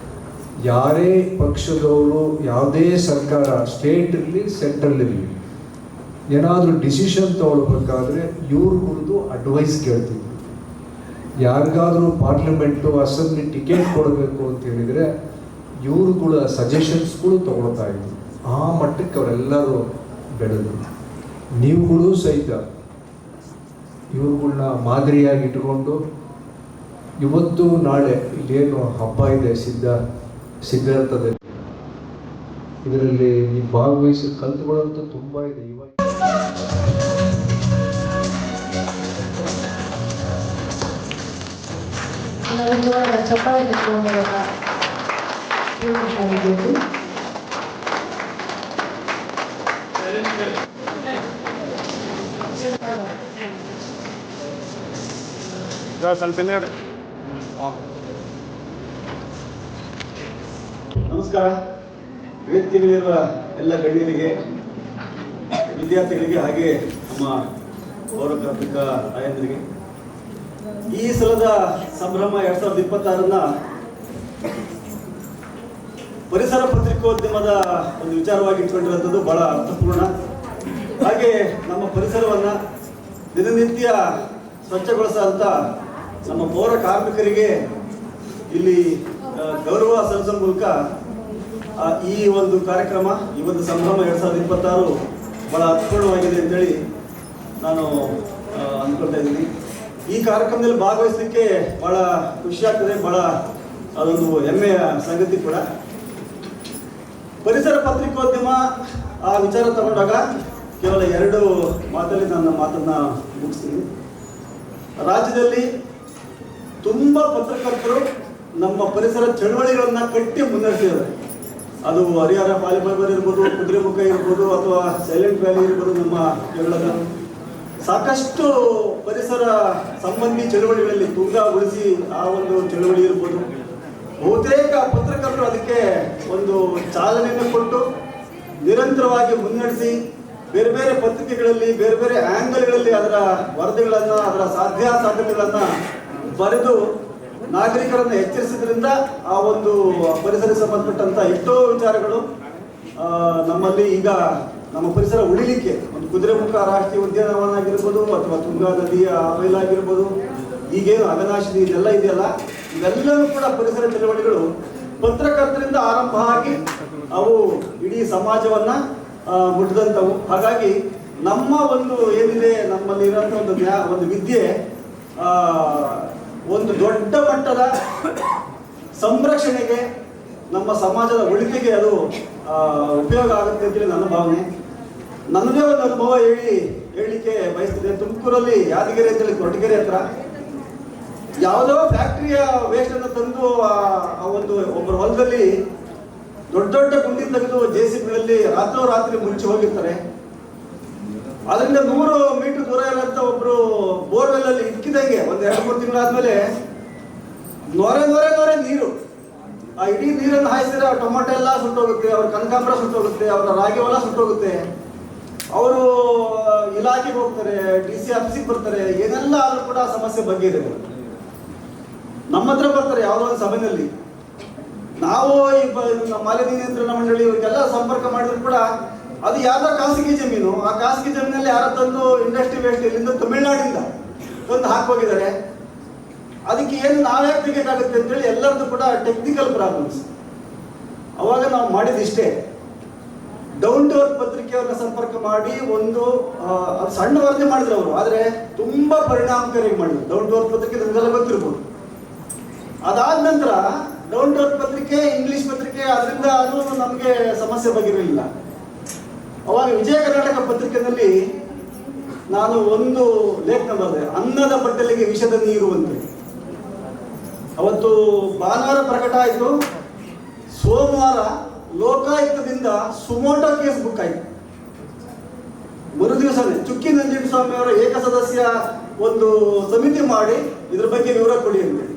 ಯಾರೇ ಪಕ್ಷದವರು, ಯಾವುದೇ ಸರ್ಕಾರ, ಸ್ಟೇಟ್ ಇರಲಿ ಸೆಂಟ್ರಲ್ ಇರಲಿ, ಏನಾದರೂ ಡಿಸಿಷನ್ ತೊಗೊಳ್ಬೇಕಾದ್ರೆ ಇವ್ರುಗಳದ್ದು ಅಡ್ವೈಸ್ ಕೇಳ್ತಿದ್ರು. ಯಾರಿಗಾದರೂ ಪಾರ್ಲಿಮೆಂಟು, ಅಸೆಂಬ್ಲಿ ಟಿಕೆಟ್ ಕೊಡಬೇಕು ಅಂತ ಹೇಳಿದರೆ ಇವ್ರುಗಳ ಸಜೆಷನ್ಸ್ಗಳು ತೊಗೊಳ್ತಾ ಇದ್ರು. ಆ ಮಟ್ಟಕ್ಕೆ ಅವರೆಲ್ಲರೂ ಬೆಳೆದರು. ನೀವುಗಳು ಸಹಿತ ಇವ್ರುಗಳನ್ನ ಮಾದರಿಯಾಗಿ ಇಟ್ಟುಕೊಂಡು ಇವತ್ತು ನಾಳೆ ಇಲ್ಲೇನು ಹಬ್ಬ ಇದೆ ಸಿದ್ಧಾರ್ಥದಲ್ಲಿ, ಇದರಲ್ಲಿ ನೀವು ಭಾಗವಹಿಸಿ ಕಲ್ತುಕೊಳ್ಳೋಂಥ ತುಂಬ ಇದೆ. ಇವಾಗ ಚಪ್ಪಾಳೆ ಸ್ವಲ್ಪ ಹಿಂದೆ. ನಮಸ್ಕಾರ. ವೇದಿಕೆಯಲ್ಲಿರುವ ಎಲ್ಲ ಗಣ್ಯರಿಗೆ, ವಿದ್ಯಾರ್ಥಿಗಳಿಗೆ, ಹಾಗೆ ನಮ್ಮ ಪೌರ ಕಾರ್ಮಿಕ ತಾಯಂದಿರಿಗೆ ಈ ಸಲದ ಸಂಭ್ರಮ 2026 ಪರಿಸರ ಪತ್ರಿಕೋದ್ಯಮದ ಒಂದು ವಿಚಾರವಾಗಿ ಇಟ್ಕೊಂಡಿರುವಂಥದ್ದು ಬಹಳ ಅರ್ಥಪೂರ್ಣ. ಹಾಗೆ ನಮ್ಮ ಪರಿಸರವನ್ನು ದಿನನಿತ್ಯ ಸ್ವಚ್ಛಗೊಳಿಸುವಂಥ ನಮ್ಮ ಪೌರ ಕಾರ್ಮಿಕರಿಗೆ ಇಲ್ಲಿ ಗೌರವ ಸಲ್ಲಿಸುವ ಮೂಲಕ ಈ ಒಂದು ಕಾರ್ಯಕ್ರಮ, ಈ ಒಂದು ಸಂಭ್ರಮ 2026 ಬಹಳ ಅರ್ಥಪೂರ್ಣವಾಗಿದೆ ಅಂತೇಳಿ ನಾನು ಅಂದ್ಕೊಳ್ತಾ ಇದ್ದೀನಿ. ಈ ಕಾರ್ಯಕ್ರಮದಲ್ಲಿ ಭಾಗವಹಿಸಲಿಕ್ಕೆ ಬಹಳ ಖುಷಿ ಆಗ್ತದೆ, ಬಹಳ ಅದೊಂದು ಹೆಮ್ಮೆಯ ಸಂಗತಿ ಕೂಡ. ಪರಿಸರ ಪತ್ರಿಕೋದ್ಯಮ ಆ ವಿಚಾರ ತಗೊಂಡಾಗ ಕೇವಲ 2 ಮಾತಲ್ಲಿ ನನ್ನ ಮಾತನ್ನು ಮುಗಿಸ್ತೀನಿ. ರಾಜ್ಯದಲ್ಲಿ ತುಂಬ ಪತ್ರಕರ್ತರು ನಮ್ಮ ಪರಿಸರ ಚಳವಳಿಗಳನ್ನು ಕಟ್ಟಿ ಮುನ್ನಡೆಸಿದ್ದಾರೆ. ಅದು ಹರಿಹರ ಪಾಲಿಫೈಬರ್ ಇರ್ಬೋದು, ಕುದುರೆಮುಖ ಇರ್ಬೋದು, ಅಥವಾ ಸೈಲೆಂಟ್ ವ್ಯಾಲಿ ಇರ್ಬೋದು, ನಮ್ಮ ಕೇರಳದ ಸಾಕಷ್ಟು ಪರಿಸರ ಸಂಬಂಧಿ ಚಳವಳಿಗಳಲ್ಲಿ ತುಂಗಾ ಉಳಿಸಿ ಆ ಒಂದು ಚಳವಳಿ ಇರ್ಬೋದು. ಬಹುತೇಕ ಪತ್ರಕರ್ತರು ಅದಕ್ಕೆ ಒಂದು ಚಾಲನೆಯನ್ನು ಕೊಟ್ಟು ನಿರಂತರವಾಗಿ ಮುನ್ನಡೆಸಿ ಬೇರೆ ಬೇರೆ ಪತ್ರಿಕೆಗಳಲ್ಲಿ ಬೇರೆ ಬೇರೆ ಆ್ಯಂಗಲ್ಗಳಲ್ಲಿ ಅದರ ವರದಿಗಳನ್ನು, ಅದರ ಸಾಧ್ಯತೆಗಳನ್ನು ಬರೆದು ನಾಗರಿಕರನ್ನು ಎಚ್ಚರಿಸಿದ್ರಿಂದ ಆ ಒಂದು ಪರಿಸರಕ್ಕೆ ಸಂಬಂಧಪಟ್ಟಂಥ ಎಷ್ಟೋ ವಿಚಾರಗಳು ನಮ್ಮಲ್ಲಿ ಈಗ ನಮ್ಮ ಪರಿಸರ ಉಳಿಲಿಕ್ಕೆ ಒಂದು ಕುದುರೆಮುಖ ರಾಷ್ಟ್ರೀಯ ಉದ್ಯಾನವನ ಆಗಿರ್ಬೋದು, ಅಥವಾ ತುಂಗಾ ನದಿಯ ಆಮೇಲೆ ಆಗಿರ್ಬೋದು, ಈಗೇನು ಅಘನಾಶಿನಿ ಇದೆಲ್ಲ ಇದೆಯಲ್ಲ, ಇವೆಲ್ಲವೂ ಕೂಡ ಪರಿಸರ ಚಳವಳಿಗಳು ಪತ್ರಕರ್ತರಿಂದ ಆರಂಭ ಆಗಿ ಅವು ಇಡೀ ಸಮಾಜವನ್ನ ಮುಟ್ಟಿದಂಥವು. ಹಾಗಾಗಿ ನಮ್ಮ ಒಂದು ಏನಿದೆ, ನಮ್ಮಲ್ಲಿ ಇರುವಂಥ ಒಂದು ವಿದ್ಯೆ ಒಂದು ದೊಡ್ಡ ಮಟ್ಟದ ಸಂರಕ್ಷಣೆಗೆ, ನಮ್ಮ ಸಮಾಜದ ಉಳಿಕೆಗೆ ಅದು ಉಪಯೋಗ ಆಗುತ್ತೆ ಅಂತೇಳಿ ನನ್ನ ಭಾವನೆ. ನನ್ನದೇ ಒಂದು ಅನುಭವ ಹೇಳಲಿಕ್ಕೆ ಬಯಸ್ತಿದೆ. ತುಮಕೂರಲ್ಲಿ ಯಾದಗಿರಿ ಅಂತೇಳಿ ಕೊರಟಗೆರೆ ಹತ್ರ ಯಾವುದೋ ಫ್ಯಾಕ್ಟ್ರಿಯ ವೇಸ್ಟ್ ಅನ್ನು ತಂದು ಆ ಒಂದು ಒಬ್ಬರ ಹೊಲದಲ್ಲಿ ದೊಡ್ಡ ದೊಡ್ಡ ಗುಂಡಿ ತೆಗೆದು JCBಗಳಲ್ಲಿ ರಾತ್ರಿ ಮುಚ್ಚಿ ಹೋಗಿರ್ತಾರೆ. ಅದರಿಂದ 100 ಮೀಟರ್ ದೂರ ಇರುವಂತ ಒಬ್ರು ಬೋರ್ವೆಲ್ ಅಲ್ಲಿ ಇಕ್ಕಿದಂಗೆ ಒಂದು 2-3 ತಿಂಗಳಾದ್ಮೇಲೆ ನೊರೆ ನೀರು, ಆ ಇಡೀ ನೀರನ್ನು ಹಾಯಿಸಿದ್ರೆ ಅವ್ರ ಟೊಮಾಟೊ ಎಲ್ಲ ಸುಟ್ಟೋಗುತ್ತೆ, ಅವ್ರ ಕನಕಾಂಬರ ಸುಟ್ಟೋಗುತ್ತೆ, ಅವರ ರಾಗಿ ಹೊಲ ಸುಟ್ಟೋಗುತ್ತೆ. ಅವರು ಇಲಾಖೆಗೆ ಹೋಗ್ತಾರೆ, DC ಆಫೀಸಿಗೆ ಬರ್ತಾರೆ, ಏನೆಲ್ಲ ಆದ್ರೂ ಕೂಡ ಸಮಸ್ಯೆ ಬಗ್ಗೆ ಇದೆ. ನಮ್ಮ ಹತ್ರ ಬರ್ತಾರೆ ಯಾವುದೋ ಒಂದು ಸಭೆಯಲ್ಲಿ. ನಾವು ಈ ಮಾಲಿನ್ಯ ನಿಯಂತ್ರಣ ಮಂಡಳಿ ಇವರಿಗೆಲ್ಲ ಸಂಪರ್ಕ ಮಾಡಿದ್ರು ಕೂಡ ಅದು ಯಾವ್ದೋ ಖಾಸಗಿ ಜಮೀನು, ಆ ಖಾಸಗಿ ಜಮೀನಲ್ಲಿ ಯಾರೋ ತಂದು ಇಂಡಸ್ಟ್ರಿ ವೇಸ್ಟ್ ಇಲ್ಲಿಂದ ತಮಿಳ್ನಾಡಿಂದ ತಂದು ಹಾಕೋಗಿದ್ದಾರೆ. ಅದಕ್ಕೆ ಏನು ನಾವ್ಯಾಕೆ ತೆಗಿಯೋಕ್ಕಾಗುತ್ತೆ ಅಂತೇಳಿ ಎಲ್ಲರದ್ದು ಕೂಡ ಟೆಕ್ನಿಕಲ್ ಪ್ರಾಬ್ಲಮ್ಸ್. ಅವಾಗ ನಾವು ಮಾಡಿದಿಷ್ಟೇ, ಡೌನ್ ಟು ಅರ್ತ್ ಪತ್ರಿಕೆಯವ್ರನ್ನ ಸಂಪರ್ಕ ಮಾಡಿ ಒಂದು ಸಣ್ಣ ವರದಿ ಮಾಡಿದ್ರು ಅವರು, ಆದರೆ ತುಂಬಾ ಪರಿಣಾಮಕಾರಿಯಾಗಿ ಮಾಡಿದ್ರು. ಡೌನ್ ಟು ಅರ್ತ್ ಪತ್ರಿಕೆ ನಿಮಗೆಲ್ಲ ಗೊತ್ತಿರ್ಬೋದು. ಅದಾದ ನಂತರ ಡೌನ್ ಟು ಅರ್ತ್ ಪತ್ರಿಕೆ ಇಂಗ್ಲಿಷ್ ಪತ್ರಿಕೆ, ಅದರಿಂದ ಅದು ನಮಗೆ ಸಮಸ್ಯೆ ಬಗೆಯಿರಲಿಲ್ಲ. ಅವಾಗ ವಿಜಯ ಕರ್ನಾಟಕ ಪತ್ರಿಕೆಯಲ್ಲಿ ನಾನು ಒಂದು ಲೇಖನ ಬರೆದೆ, ಅನ್ನದ ಬಟ್ಟಲಿಗೆ ವಿಷದ ನೀರು ಅಂತ. ಅವತ್ತು ಭಾನುವಾರ ಪ್ರಕಟ ಆಯಿತು, ಸೋಮವಾರ ಲೋಕಾಯುಕ್ತದಿಂದ ಸುಮೋಟೋ ಕೇಸ್ ಬುಕ್ ಆಯಿತು. ಮರು ದಿವಸನೇ ಚುಕ್ಕಿ ನಂಜನಸ್ವಾಮಿ ಅವರ ಏಕಸದಸ್ಯ ಒಂದು ಸಮಿತಿ ಮಾಡಿ ಇದ್ರ ಬಗ್ಗೆ ವಿವರ ಕೊಡಿ ಅಂತೇಳಿ.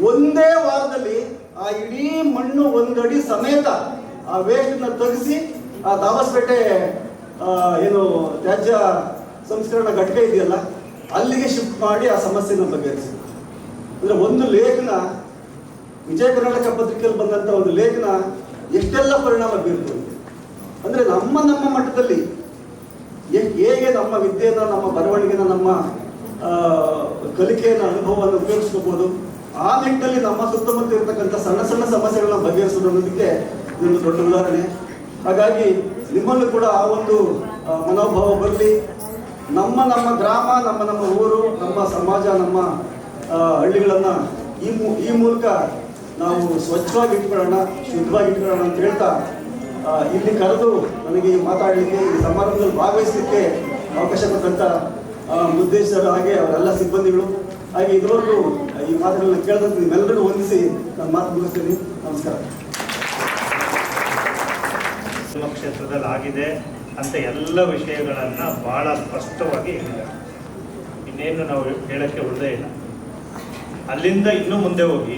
ಒಂದೇ ವಾರದಲ್ಲಿ ಆ ಇಡೀ ಮಣ್ಣು ಒಂದಡಿ ಸಮೇತ ಆ ವೇಸ್ಟ್ನ ತೆಗೆಸಿ ಆ ದಾಬಸ್ಪೇಟೆ ಏನು ತ್ಯಾಜ್ಯ ಸಂಸ್ಕರಣಾ ಘಟಕ ಇದೆಯಲ್ಲ ಅಲ್ಲಿಗೆ ಶಿಫ್ಟ್ ಮಾಡಿ ಆ ಸಮಸ್ಯೆನ ಬಗೆಹರಿಸಿ. ಅಂದ್ರೆ ಒಂದು ಲೇಖನ, ವಿಜಯ ಕರ್ನಾಟಕ ಪತ್ರಿಕೆಯಲ್ಲಿ ಬಂದಂತ ಒಂದು ಲೇಖನ ಎಷ್ಟೆಲ್ಲ ಪರಿಣಾಮ ಬೀರ್ತದೆ ಅಂದ್ರೆ ನಮ್ಮ ಮಟ್ಟದಲ್ಲಿ ಹೇಗೆ ನಮ್ಮ ವಿದ್ಯೆಯನ್ನ, ನಮ್ಮ ಬರವಣಿಗೆನ, ನಮ್ಮ ಕಲಿಕೆಯ ಅನುಭವವನ್ನು ಉಪಯೋಗಿಸ್ಕೋಬಹುದು, ಆ ನಿಟ್ಟಿನಲ್ಲಿ ನಮ್ಮ ಸುತ್ತಮುತ್ತ ಇರತಕ್ಕಂಥ ಸಣ್ಣ ಸಣ್ಣ ಸಮಸ್ಯೆಗಳನ್ನ ಬಗೆಹರಿಸೋದು ಅನ್ನೋದಕ್ಕೆ ಇದೊಂದು ದೊಡ್ಡ ಉದಾಹರಣೆ. ಹಾಗಾಗಿ ನಿಮ್ಮಲ್ಲೂ ಕೂಡ ಆ ಒಂದು ಮನೋಭಾವ ಬರಲಿ. ನಮ್ಮ ಗ್ರಾಮ, ನಮ್ಮ ಊರು, ನಮ್ಮ ಸಮಾಜ, ನಮ್ಮ ಹಳ್ಳಿಗಳನ್ನ ಈ ಮೂಲಕ ನಾವು ಸ್ವಚ್ಛವಾಗಿ ಇಟ್ಕೊಳ್ಳೋಣ, ಶುದ್ಧವಾಗಿ ಇಟ್ಕೊಳ್ಳೋಣ ಅಂತ ಹೇಳ್ತಾ ಇಲ್ಲಿ ಕರೆದು ನನಗೆ ಮಾತಾಡಲಿಕ್ಕೆ, ಈ ಸಮಾರಂಭದಲ್ಲಿ ಭಾಗವಹಿಸಲಿಕ್ಕೆ ಅವಕಾಶ ಕೊಟ್ಟಂತ ಮುದ್ದೇಶರು ಹಾಗೆ ಅವರೆಲ್ಲ ಸಿಬ್ಬಂದಿಗಳು, ಹಾಗೆ ಇದುವರೆಗೂ ಈ ಮಾತುಗಳನ್ನ ಕೇಳಿದಂತ ನಿಮ್ಮೆಲ್ಲರಿಗೂ ವಂದಿಸಿ ನಾನು ಮಾತು ಮುಗಿಸ್ತೀನಿ. ನಮಸ್ಕಾರ. ಕ್ಷೇತ್ರದಲ್ಲಿ ಆಗಿದೆ ಅಂತ ಎಲ್ಲ ವಿಷಯಗಳನ್ನ ಬಹಳ ಸ್ಪಷ್ಟವಾಗಿ ಹೇಳಿದ್ದಾರೆ. ಇನ್ನೇನು ನಾವು ಹೇಳಕ್ಕೆ ಉಳಿದೇ ಇಲ್ಲ. ಅಲ್ಲಿಂದ ಇನ್ನೂ ಮುಂದೆ ಹೋಗಿ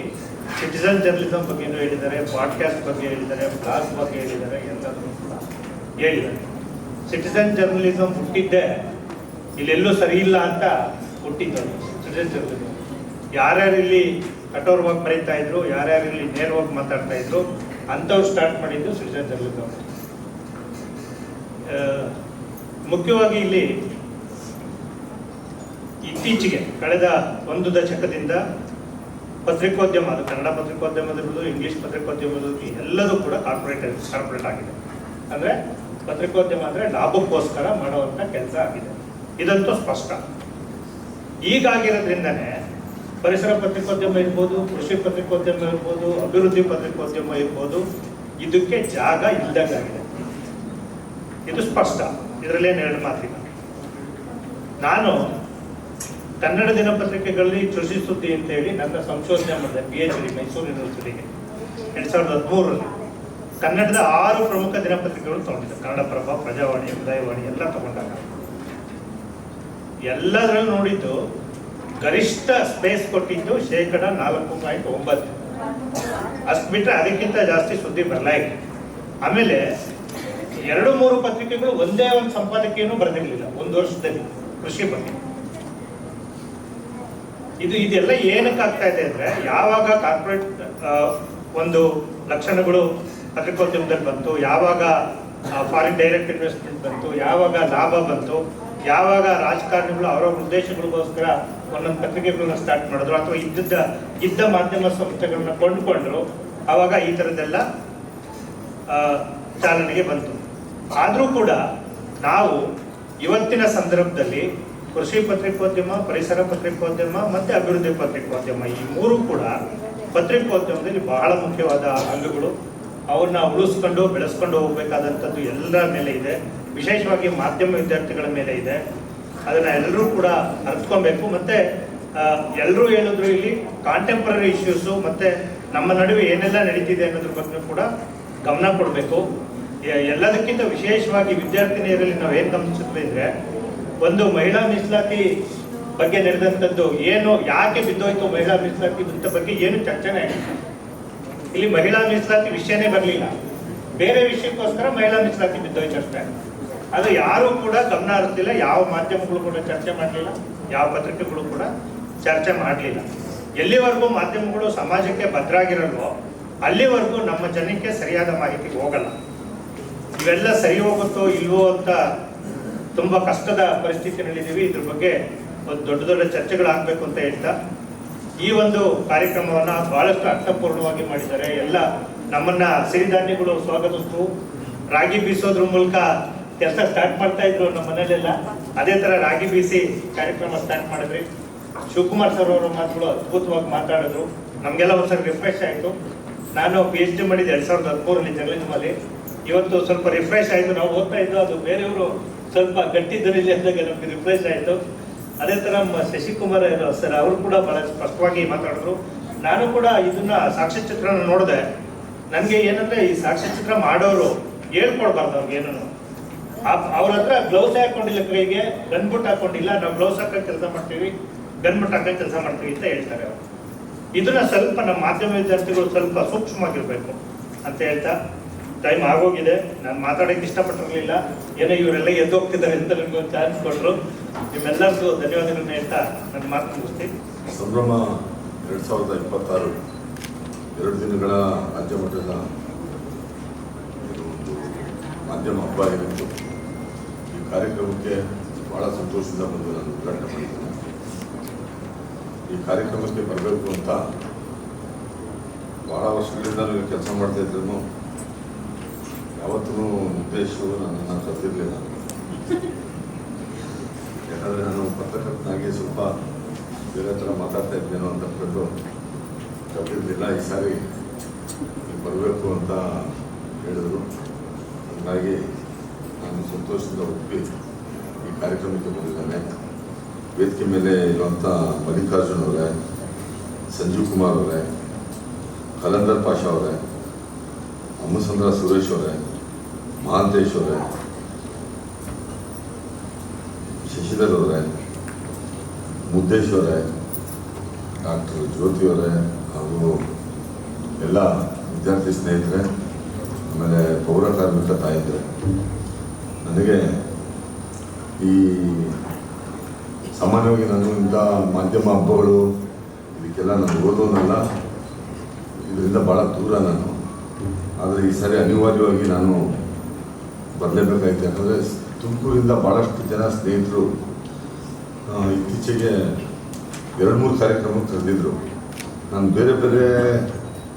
ಸಿಟಿಸನ್ ಜರ್ನಲಿಸಮ್ ಬಗ್ಗೆನೂ ಹೇಳಿದ್ದಾರೆ, ಪಾಡ್ಕಾಸ್ಟ್ ಬಗ್ಗೆ ಹೇಳಿದ್ದಾರೆ, ಬ್ಲಾಗ್ ಬಗ್ಗೆ ಹೇಳಿದ್ದಾರೆ, ಎಲ್ಲದೂ ಕೂಡ ಹೇಳಿದ್ದಾರೆ. ಸಿಟಿಸನ್ ಜರ್ನಲಿಸಮ್ ಹುಟ್ಟಿದ್ದೆ ಇಲ್ಲೆಲ್ಲೂ ಸರಿ ಇಲ್ಲ ಅಂತ ಹುಟ್ಟಿದ್ದು. ಸಿಟಿಸನ್ ಜರ್ನಲಿಸಮ್ ಯಾರ್ಯಾರು ಇಲ್ಲಿ ಕಠೋರವಾಗಿ ಬರೀತಾ ಇದ್ರು, ಯಾರ್ಯಾರು ಇಲ್ಲಿ ನೇರವಾಗಿ ಮಾತಾಡ್ತಾ ಇದ್ರು ಅಂಥವ್ರು ಸ್ಟಾರ್ಟ್ ಮಾಡಿದ್ದು ಸಿಟಿಸನ್ ಜರ್ನಲಿಸಮ್. ಮುಖ್ಯವಾಗಿ ಇಲ್ಲಿ ಇತ್ತೀಚೆಗೆ ಕಳೆದ ಒಂದು ದಶಕದಿಂದ ಪತ್ರಿಕೋದ್ಯಮ, ಅದು ಕನ್ನಡ ಪತ್ರಿಕೋದ್ಯಮದಿರ್ಬೋದು, ಇಂಗ್ಲಿಷ್ ಪತ್ರಿಕೋದ್ಯಮದಿರ್ಬೋದು, ಎಲ್ಲದೂ ಕೂಡ ಕಾರ್ಪೊರೇಟ್ ಆಗಿದೆ. ಅಂದರೆ ಪತ್ರಿಕೋದ್ಯಮ ಅಂದರೆ ಲಾಭಕ್ಕೋಸ್ಕರ ಮಾಡುವಂಥ ಕೆಲಸ ಆಗಿದೆ. ಇದಂತೂ ಸ್ಪಷ್ಟ. ಹೀಗಾಗಿರೋದ್ರಿಂದನೇ ಪರಿಸರ ಪತ್ರಿಕೋದ್ಯಮ ಇರ್ಬೋದು, ಕೃಷಿ ಪತ್ರಿಕೋದ್ಯಮ ಇರ್ಬೋದು, ಅಭಿವೃದ್ಧಿ ಪತ್ರಿಕೋದ್ಯಮ ಇರ್ಬೋದು, ಇದಕ್ಕೆ ಜಾಗ ಇಲ್ಲದಂಗಾಗಿದೆ. ಇದು ಸ್ಪಷ್ಟ, ಇದರಲ್ಲೇನು ಎರಡು ಮಾತಿಲ್ಲ. ನಾನು ಕನ್ನಡ ದಿನಪತ್ರಿಕೆಗಳಲ್ಲಿ ಕೃಷಿ ಸುದ್ದಿ ಅಂತ ಹೇಳಿ ನನ್ನ ಸಂಶೋಧನೆ ಮಾಡಿದೆ, PhD ಮೈಸೂರು ಯೂನಿವರ್ಸಿಟಿಗೆ 2013ರಲ್ಲಿ. ಕನ್ನಡದ 6 ಪ್ರಮುಖ ದಿನಪತ್ರಿಕೆಗಳು ತಗೊಂಡಿದ್ದೆ. ಕನ್ನಡಪ್ರಭ, ಪ್ರಜಾವಾಣಿ, ಉದಯವಾಣಿ ಎಲ್ಲ ತಗೊಂಡಾಗ ಎಲ್ಲದರಲ್ಲೂ ನೋಡಿದ್ದು ಗರಿಷ್ಠ ಸ್ಪೇಸ್ ಕೊಟ್ಟಿದ್ದು 4.9%. ಅಷ್ಟು ಬಿಟ್ಟರೆ ಅದಕ್ಕಿಂತ ಜಾಸ್ತಿ ಸುದ್ದಿ ಬರಲೇ ಇಲ್ಲ. ಆಮೇಲೆ 2-3 ಪತ್ರಿಕೆಗಳು ಒಂದೇ ಒಂದು ಸಂಪಾದಕೀಯನೂ ಬರೆದಿರಲಿಲ್ಲ ಒಂದು ವರ್ಷದಲ್ಲಿ ಕೃಷಿ ಬಗ್ಗೆ. ಇದೆಲ್ಲ ಏನಕ್ಕೆ ಆಗ್ತಾ ಇದೆ ಅಂದ್ರೆ, ಯಾವಾಗ ಕಾರ್ಪೊರೇಟ್ ಒಂದು ಲಕ್ಷಣಗಳು ಪತ್ರಿಕೋದ್ಯಮದಲ್ಲಿ ಬಂತು, ಯಾವಾಗ ಫಾರಿನ್ ಡೈರೆಕ್ಟ್ ಇನ್ವೆಸ್ಟ್ಮೆಂಟ್ ಬಂತು, ಯಾವಾಗ ಲಾಭ ಬಂತು, ಯಾವಾಗ ರಾಜಕಾರಣಿಗಳು ಅವರ ಉದ್ದೇಶಗಳಿಗೋಸ್ಕರ ಒಂದೊಂದು ಪತ್ರಿಕೆಗಳನ್ನ ಸ್ಟಾರ್ಟ್ ಮಾಡಿದ್ರು ಅಥವಾ ಇದ್ದ ಮಾಧ್ಯಮ ಸಂಸ್ಥೆಗಳನ್ನ ಕೊಂಡುಕೊಂಡ್ರು, ಆವಾಗ ಈ ಥರದ್ದೆಲ್ಲ ಚಾಲನೆಗೆ ಬಂತು. ಆದರೂ ಕೂಡ ನಾವು ಇವತ್ತಿನ ಸಂದರ್ಭದಲ್ಲಿ ಕೃಷಿ ಪತ್ರಿಕೋದ್ಯಮ, ಪರಿಸರ ಪತ್ರಿಕೋದ್ಯಮ ಮತ್ತು ಅಭಿವೃದ್ಧಿ ಪತ್ರಿಕೋದ್ಯಮ, ಈ ಮೂರು ಕೂಡ ಪತ್ರಿಕೋದ್ಯಮದಲ್ಲಿ ಬಹಳ ಮುಖ್ಯವಾದ ಅಂಗಗಳು. ಅವ್ರನ್ನ ಉಳಿಸ್ಕೊಂಡು ಬೆಳೆಸ್ಕೊಂಡು ಹೋಗ್ಬೇಕಾದಂಥದ್ದು ಎಲ್ಲರ ಮೇಲೆ ಇದೆ, ವಿಶೇಷವಾಗಿ ಮಾಧ್ಯಮ ವಿದ್ಯಾರ್ಥಿಗಳ ಮೇಲೆ ಇದೆ. ಅದನ್ನು ಎಲ್ಲರೂ ಕೂಡ ಅರ್ಥಕೊಬೇಕು. ಮತ್ತು ಎಲ್ಲರೂ ಹೇಳಿದ್ರು ಇಲ್ಲಿ ಕಾಂಟೆಂಪ್ರರಿ ಇಶ್ಯೂಸು ಮತ್ತು ನಮ್ಮ ನಡುವೆ ಏನೆಲ್ಲ ನಡೀತಿದೆ ಅನ್ನೋದ್ರ ಬಗ್ಗೆ ಕೂಡ ಗಮನ ಕೊಡಬೇಕು. ಎಲ್ಲದಕ್ಕಿಂತ ವಿಶೇಷವಾಗಿ ವಿದ್ಯಾರ್ಥಿನಿಯರಲ್ಲಿ ನಾವು ಏನು ಗಮನಿಸಿದ್ವಿ ಅಂದರೆ, ಒಂದು ಮಹಿಳಾ ಮೀಸಲಾತಿ ಬಗ್ಗೆ ನಡೆದಂಥದ್ದು ಏನು, ಯಾಕೆ ಬಿದ್ದೋಯ್ತು ಮಹಿಳಾ ಮೀಸಲಾತಿ ಅಂತ ಬಗ್ಗೆ ಏನು ಚರ್ಚೆನೇ ಆಗಿಲ್ಲ. ಇಲ್ಲಿ ಮಹಿಳಾ ಮೀಸಲಾತಿ ವಿಷಯನೇ ಬರಲಿಲ್ಲ, ಬೇರೆ ವಿಷಯಕ್ಕೋಸ್ಕರ ಮಹಿಳಾ ಮೀಸಲಾತಿ ಬಿದ್ದೋಯ್ತು ಅಷ್ಟೇ. ಅದು ಯಾರೂ ಕೂಡ ಗಮನ ಹರಿಸಲಿಲ್ಲ, ಯಾವ ಮಾಧ್ಯಮಗಳು ಕೂಡ ಚರ್ಚೆ ಮಾಡಲಿಲ್ಲ, ಯಾವ ಪತ್ರಿಕೆಗಳು ಕೂಡ ಚರ್ಚೆ ಮಾಡಲಿಲ್ಲ. ಎಲ್ಲಿವರೆಗೂ ಮಾಧ್ಯಮಗಳು ಸಮಾಜಕ್ಕೆ ಭದ್ರಾಗಿರಲ್ವೋ ಅಲ್ಲಿವರೆಗೂ ನಮ್ಮ ಜನಕ್ಕೆ ಸರಿಯಾದ ಮಾಹಿತಿ ಹೋಗಲ್ಲ. ಇವೆಲ್ಲ ಸರಿ ಹೋಗುತ್ತೋ ಇಲ್ವೋ ಅಂತ ತುಂಬ ಕಷ್ಟದ ಪರಿಸ್ಥಿತಿನಲ್ಲಿದ್ದೀವಿ. ಇದ್ರ ಬಗ್ಗೆ ಒಂದು ದೊಡ್ಡ ಚರ್ಚೆಗಳಾಗಬೇಕು ಅಂತ ಹೇಳ್ತಾ ಈ ಒಂದು ಕಾರ್ಯಕ್ರಮವನ್ನು ಬಹಳಷ್ಟು ಅರ್ಥಪೂರ್ಣವಾಗಿ ಮಾಡಿದ್ದಾರೆ. ಎಲ್ಲ ನಮ್ಮನ್ನ ಸಿರಿಧಾನ್ಯಗಳು ಸ್ವಾಗತಿಸ್ತು, ರಾಗಿ ಬೀಸೋದ್ರ ಮೂಲಕ ಕೆಲಸ ಸ್ಟಾರ್ಟ್ ಮಾಡ್ತಾ ಇದ್ರು ನಮ್ಮ ಮನೇಲೆಲ್ಲ. ಅದೇ ತರ ರಾಗಿ ಬೀಸಿ ಕಾರ್ಯಕ್ರಮ ಸ್ಟಾರ್ಟ್ ಮಾಡಿದ್ರಿ. ಶಿವಕುಮಾರ್ ಸರ್ ಅವರ ಮಾತುಗಳು ಅದ್ಭುತವಾಗಿ ಮಾತಾಡಿದ್ರು, ನಮಗೆಲ್ಲ ಒಂದ್ಸರಿ ರಿಫ್ರೆಶ್ ಆಯಿತು. ನಾನು PhD ಮಾಡಿದ್ದು 2013 ಜರ್ನಲಿಸಮಲ್ಲಿ. ಇವತ್ತು ಸ್ವಲ್ಪ ರಿಫ್ರೆಶ್ ಆಯಿತು. ನಾವು ಓದ್ತಾ ಇದ್ದು ಅದು ಬೇರೆಯವರು ಸ್ವಲ್ಪ ಗಟ್ಟಿ ಧ್ವನಿಲಿ ಅಂದಾಗ ನಮಗೆ ರಿಫ್ರೆಶ್ ಆಯಿತು. ಅದೇ ಥರ ಶಶಿಕುಮಾರ್ ಸರ್ ಅವರು ಕೂಡ ಬಹಳ ಸ್ಪಷ್ಟವಾಗಿ ಮಾತಾಡಿದ್ರು. ನಾನು ಕೂಡ ಇದನ್ನ ಸಾಕ್ಷ್ಯಚಿತ್ರನ ನೋಡಿದೆ. ನನಗೆ ಏನಂದ್ರೆ ಈ ಸಾಕ್ಷ್ಯಚಿತ್ರ ಮಾಡೋರು ಹೇಳ್ಕೊಡ್ಬಾರ್ದು ಅವ್ರಿಗೆ ಏನನ್ನು. ಅವ್ರ ಹತ್ರ ಗ್ಲೌಸ್ ಹಾಕೊಂಡಿಲ್ಲ, ಕೈಗೆ ಗನ್ಬುಟ್ ಹಾಕೊಂಡಿಲ್ಲ, ನಾವು ಗ್ಲೌಸ್ ಹಾಕಕ್ಕೆ ಕೆಲಸ ಮಾಡ್ತೀವಿ, ಗನ್ಬುಟ್ ಹಾಕಕ್ಕೆ ಕೆಲಸ ಮಾಡ್ತೀವಿ ಅಂತ ಹೇಳ್ತಾರೆ ಅವರು. ಇದನ್ನ ಸ್ವಲ್ಪ ನಮ್ಮ ಮಾಧ್ಯಮ ವಿದ್ಯಾರ್ಥಿಗಳು ಸ್ವಲ್ಪ ಸೂಕ್ಷ್ಮವಾಗಿರ್ಬೇಕು ಅಂತ ಹೇಳ್ತಾ, ಟೈಮ್ ಆಗೋಗಿದೆ. ನಾನು ಮಾತಾಡೋಕ್ಕೆ ಇಷ್ಟಪಟ್ಟಿರಲಿಲ್ಲ, ಏನೋ ಇವರೆಲ್ಲ ಎದ್ದು ಹೋಗ್ತಿದ್ದಾರೆ ಅಂತ ನನಗೆ ಒಂದು ಚಾನ್ಸ್ ಕೊಟ್ಟರು. ನಿಮ್ಮೆಲ್ಲರಿಗೂ ಧನ್ಯವಾದಗಳನ್ನ ಹೇಳ್ತಾ ನನ್ನ ಮಾತು ಮುಗಿಸ್ತೀನಿ. ಸಂಭ್ರಮ 2026 2 ದಿನಗಳ ರಾಜ್ಯ ಮಟ್ಟದ ಒಂದು ಮಾಧ್ಯಮ ಹಬ್ಬ ಆಗಿತ್ತು. ಈ ಕಾರ್ಯಕ್ರಮಕ್ಕೆ ಭಾಳ ಸಂತೋಷದಿಂದ ಬಂದು ನಾನು ಉದ್ಘಾಟನೆ ಮಾಡಿದ್ದೇನೆ. ಈ ಕಾರ್ಯಕ್ರಮಕ್ಕೆ ಬರಬೇಕು ಅಂತ ಭಾಳ ವರ್ಷಗಳಿಂದ ನಾನು ಕೆಲಸ ಮಾಡ್ತಾ ಇದ್ರೂ ಯಾವತ್ತೂ ಉದ್ದೇಶವು ನನ್ನನ್ನು ಕರೆದಿರಲಿಲ್ಲ. ಯಾಕಂದರೆ ನಾನು ಪತ್ರಕರ್ತನಾಗಿ ಸ್ವಲ್ಪ ಬೇರೆ ಥರ ಮಾತಾಡ್ತಾ ಇದ್ದೇನೋ ಅಂತ ಅಂದ್ಕೊಂಡು ಕರೆದಿರಲಿಲ್ಲ. ಈ ಸಾರಿ ಬರಬೇಕು ಅಂತ ಹೇಳಿದರು. ಹಾಗಾಗಿ ನಾನು ಸಂತೋಷದಿಂದ ಒಪ್ಪಿ ಈ ಕಾರ್ಯಕ್ರಮಕ್ಕೆ ಬಂದಿದ್ದೇನೆ. ವೇದಿಕೆ ಮೇಲೆ ಇರುವಂಥ ಮಲ್ಲಿಕಾರ್ಜುನ್ ಅವರೇ, ಸಂಜೀವ್ ಕುಮಾರ್ ಅವರೇ, ಕಲಂದರ್ ಪಾಷಾ ಅವರೇ, ಅಮ್ಮಸಂದ್ರ ಸುರೇಶ್ ಅವರೇ, ಮಹಾಂತೇಶ್ ಅವರೇ, ಶಶಿಧರ್ ಅವರೇ, ಮುದ್ದೇಶ್ ಅವರೇ, ಡಾಕ್ಟರ್ ಜ್ಯೋತಿ ಅವರೇ ಹಾಗೂ ಎಲ್ಲ ವಿದ್ಯಾರ್ಥಿ ಸ್ನೇಹಿತರೆ, ಆಮೇಲೆ ಪೌರ ಕಾರ್ಮಿಕ ತಾಯಿದ್ರೆ, ನನಗೆ ಈ ಸಾಮಾನ್ಯವಾಗಿ ನಾನು ಇಂಥ ಮಾಧ್ಯಮ ಹಬ್ಬಗಳು ಇದಕ್ಕೆಲ್ಲ ನಾನು ಓದೋನಲ್ಲ, ಇದರಿಂದ ಭಾಳ ದೂರ ನಾನು. ಆದರೆ ಈ ಸಾರಿ ಅನಿವಾರ್ಯವಾಗಿ ನಾನು ಬರಲೇಬೇಕಾಯ್ತು. ಯಾಕಂದರೆ ತುಮಕೂರಿಂದ ಭಾಳಷ್ಟು ಜನ ಸ್ನೇಹಿತರು ಇತ್ತೀಚೆಗೆ 2-3 ಕಾರ್ಯಕ್ರಮಕ್ಕೆ ಕರೆದಿದ್ರು. ನಾನು ಬೇರೆ ಬೇರೆ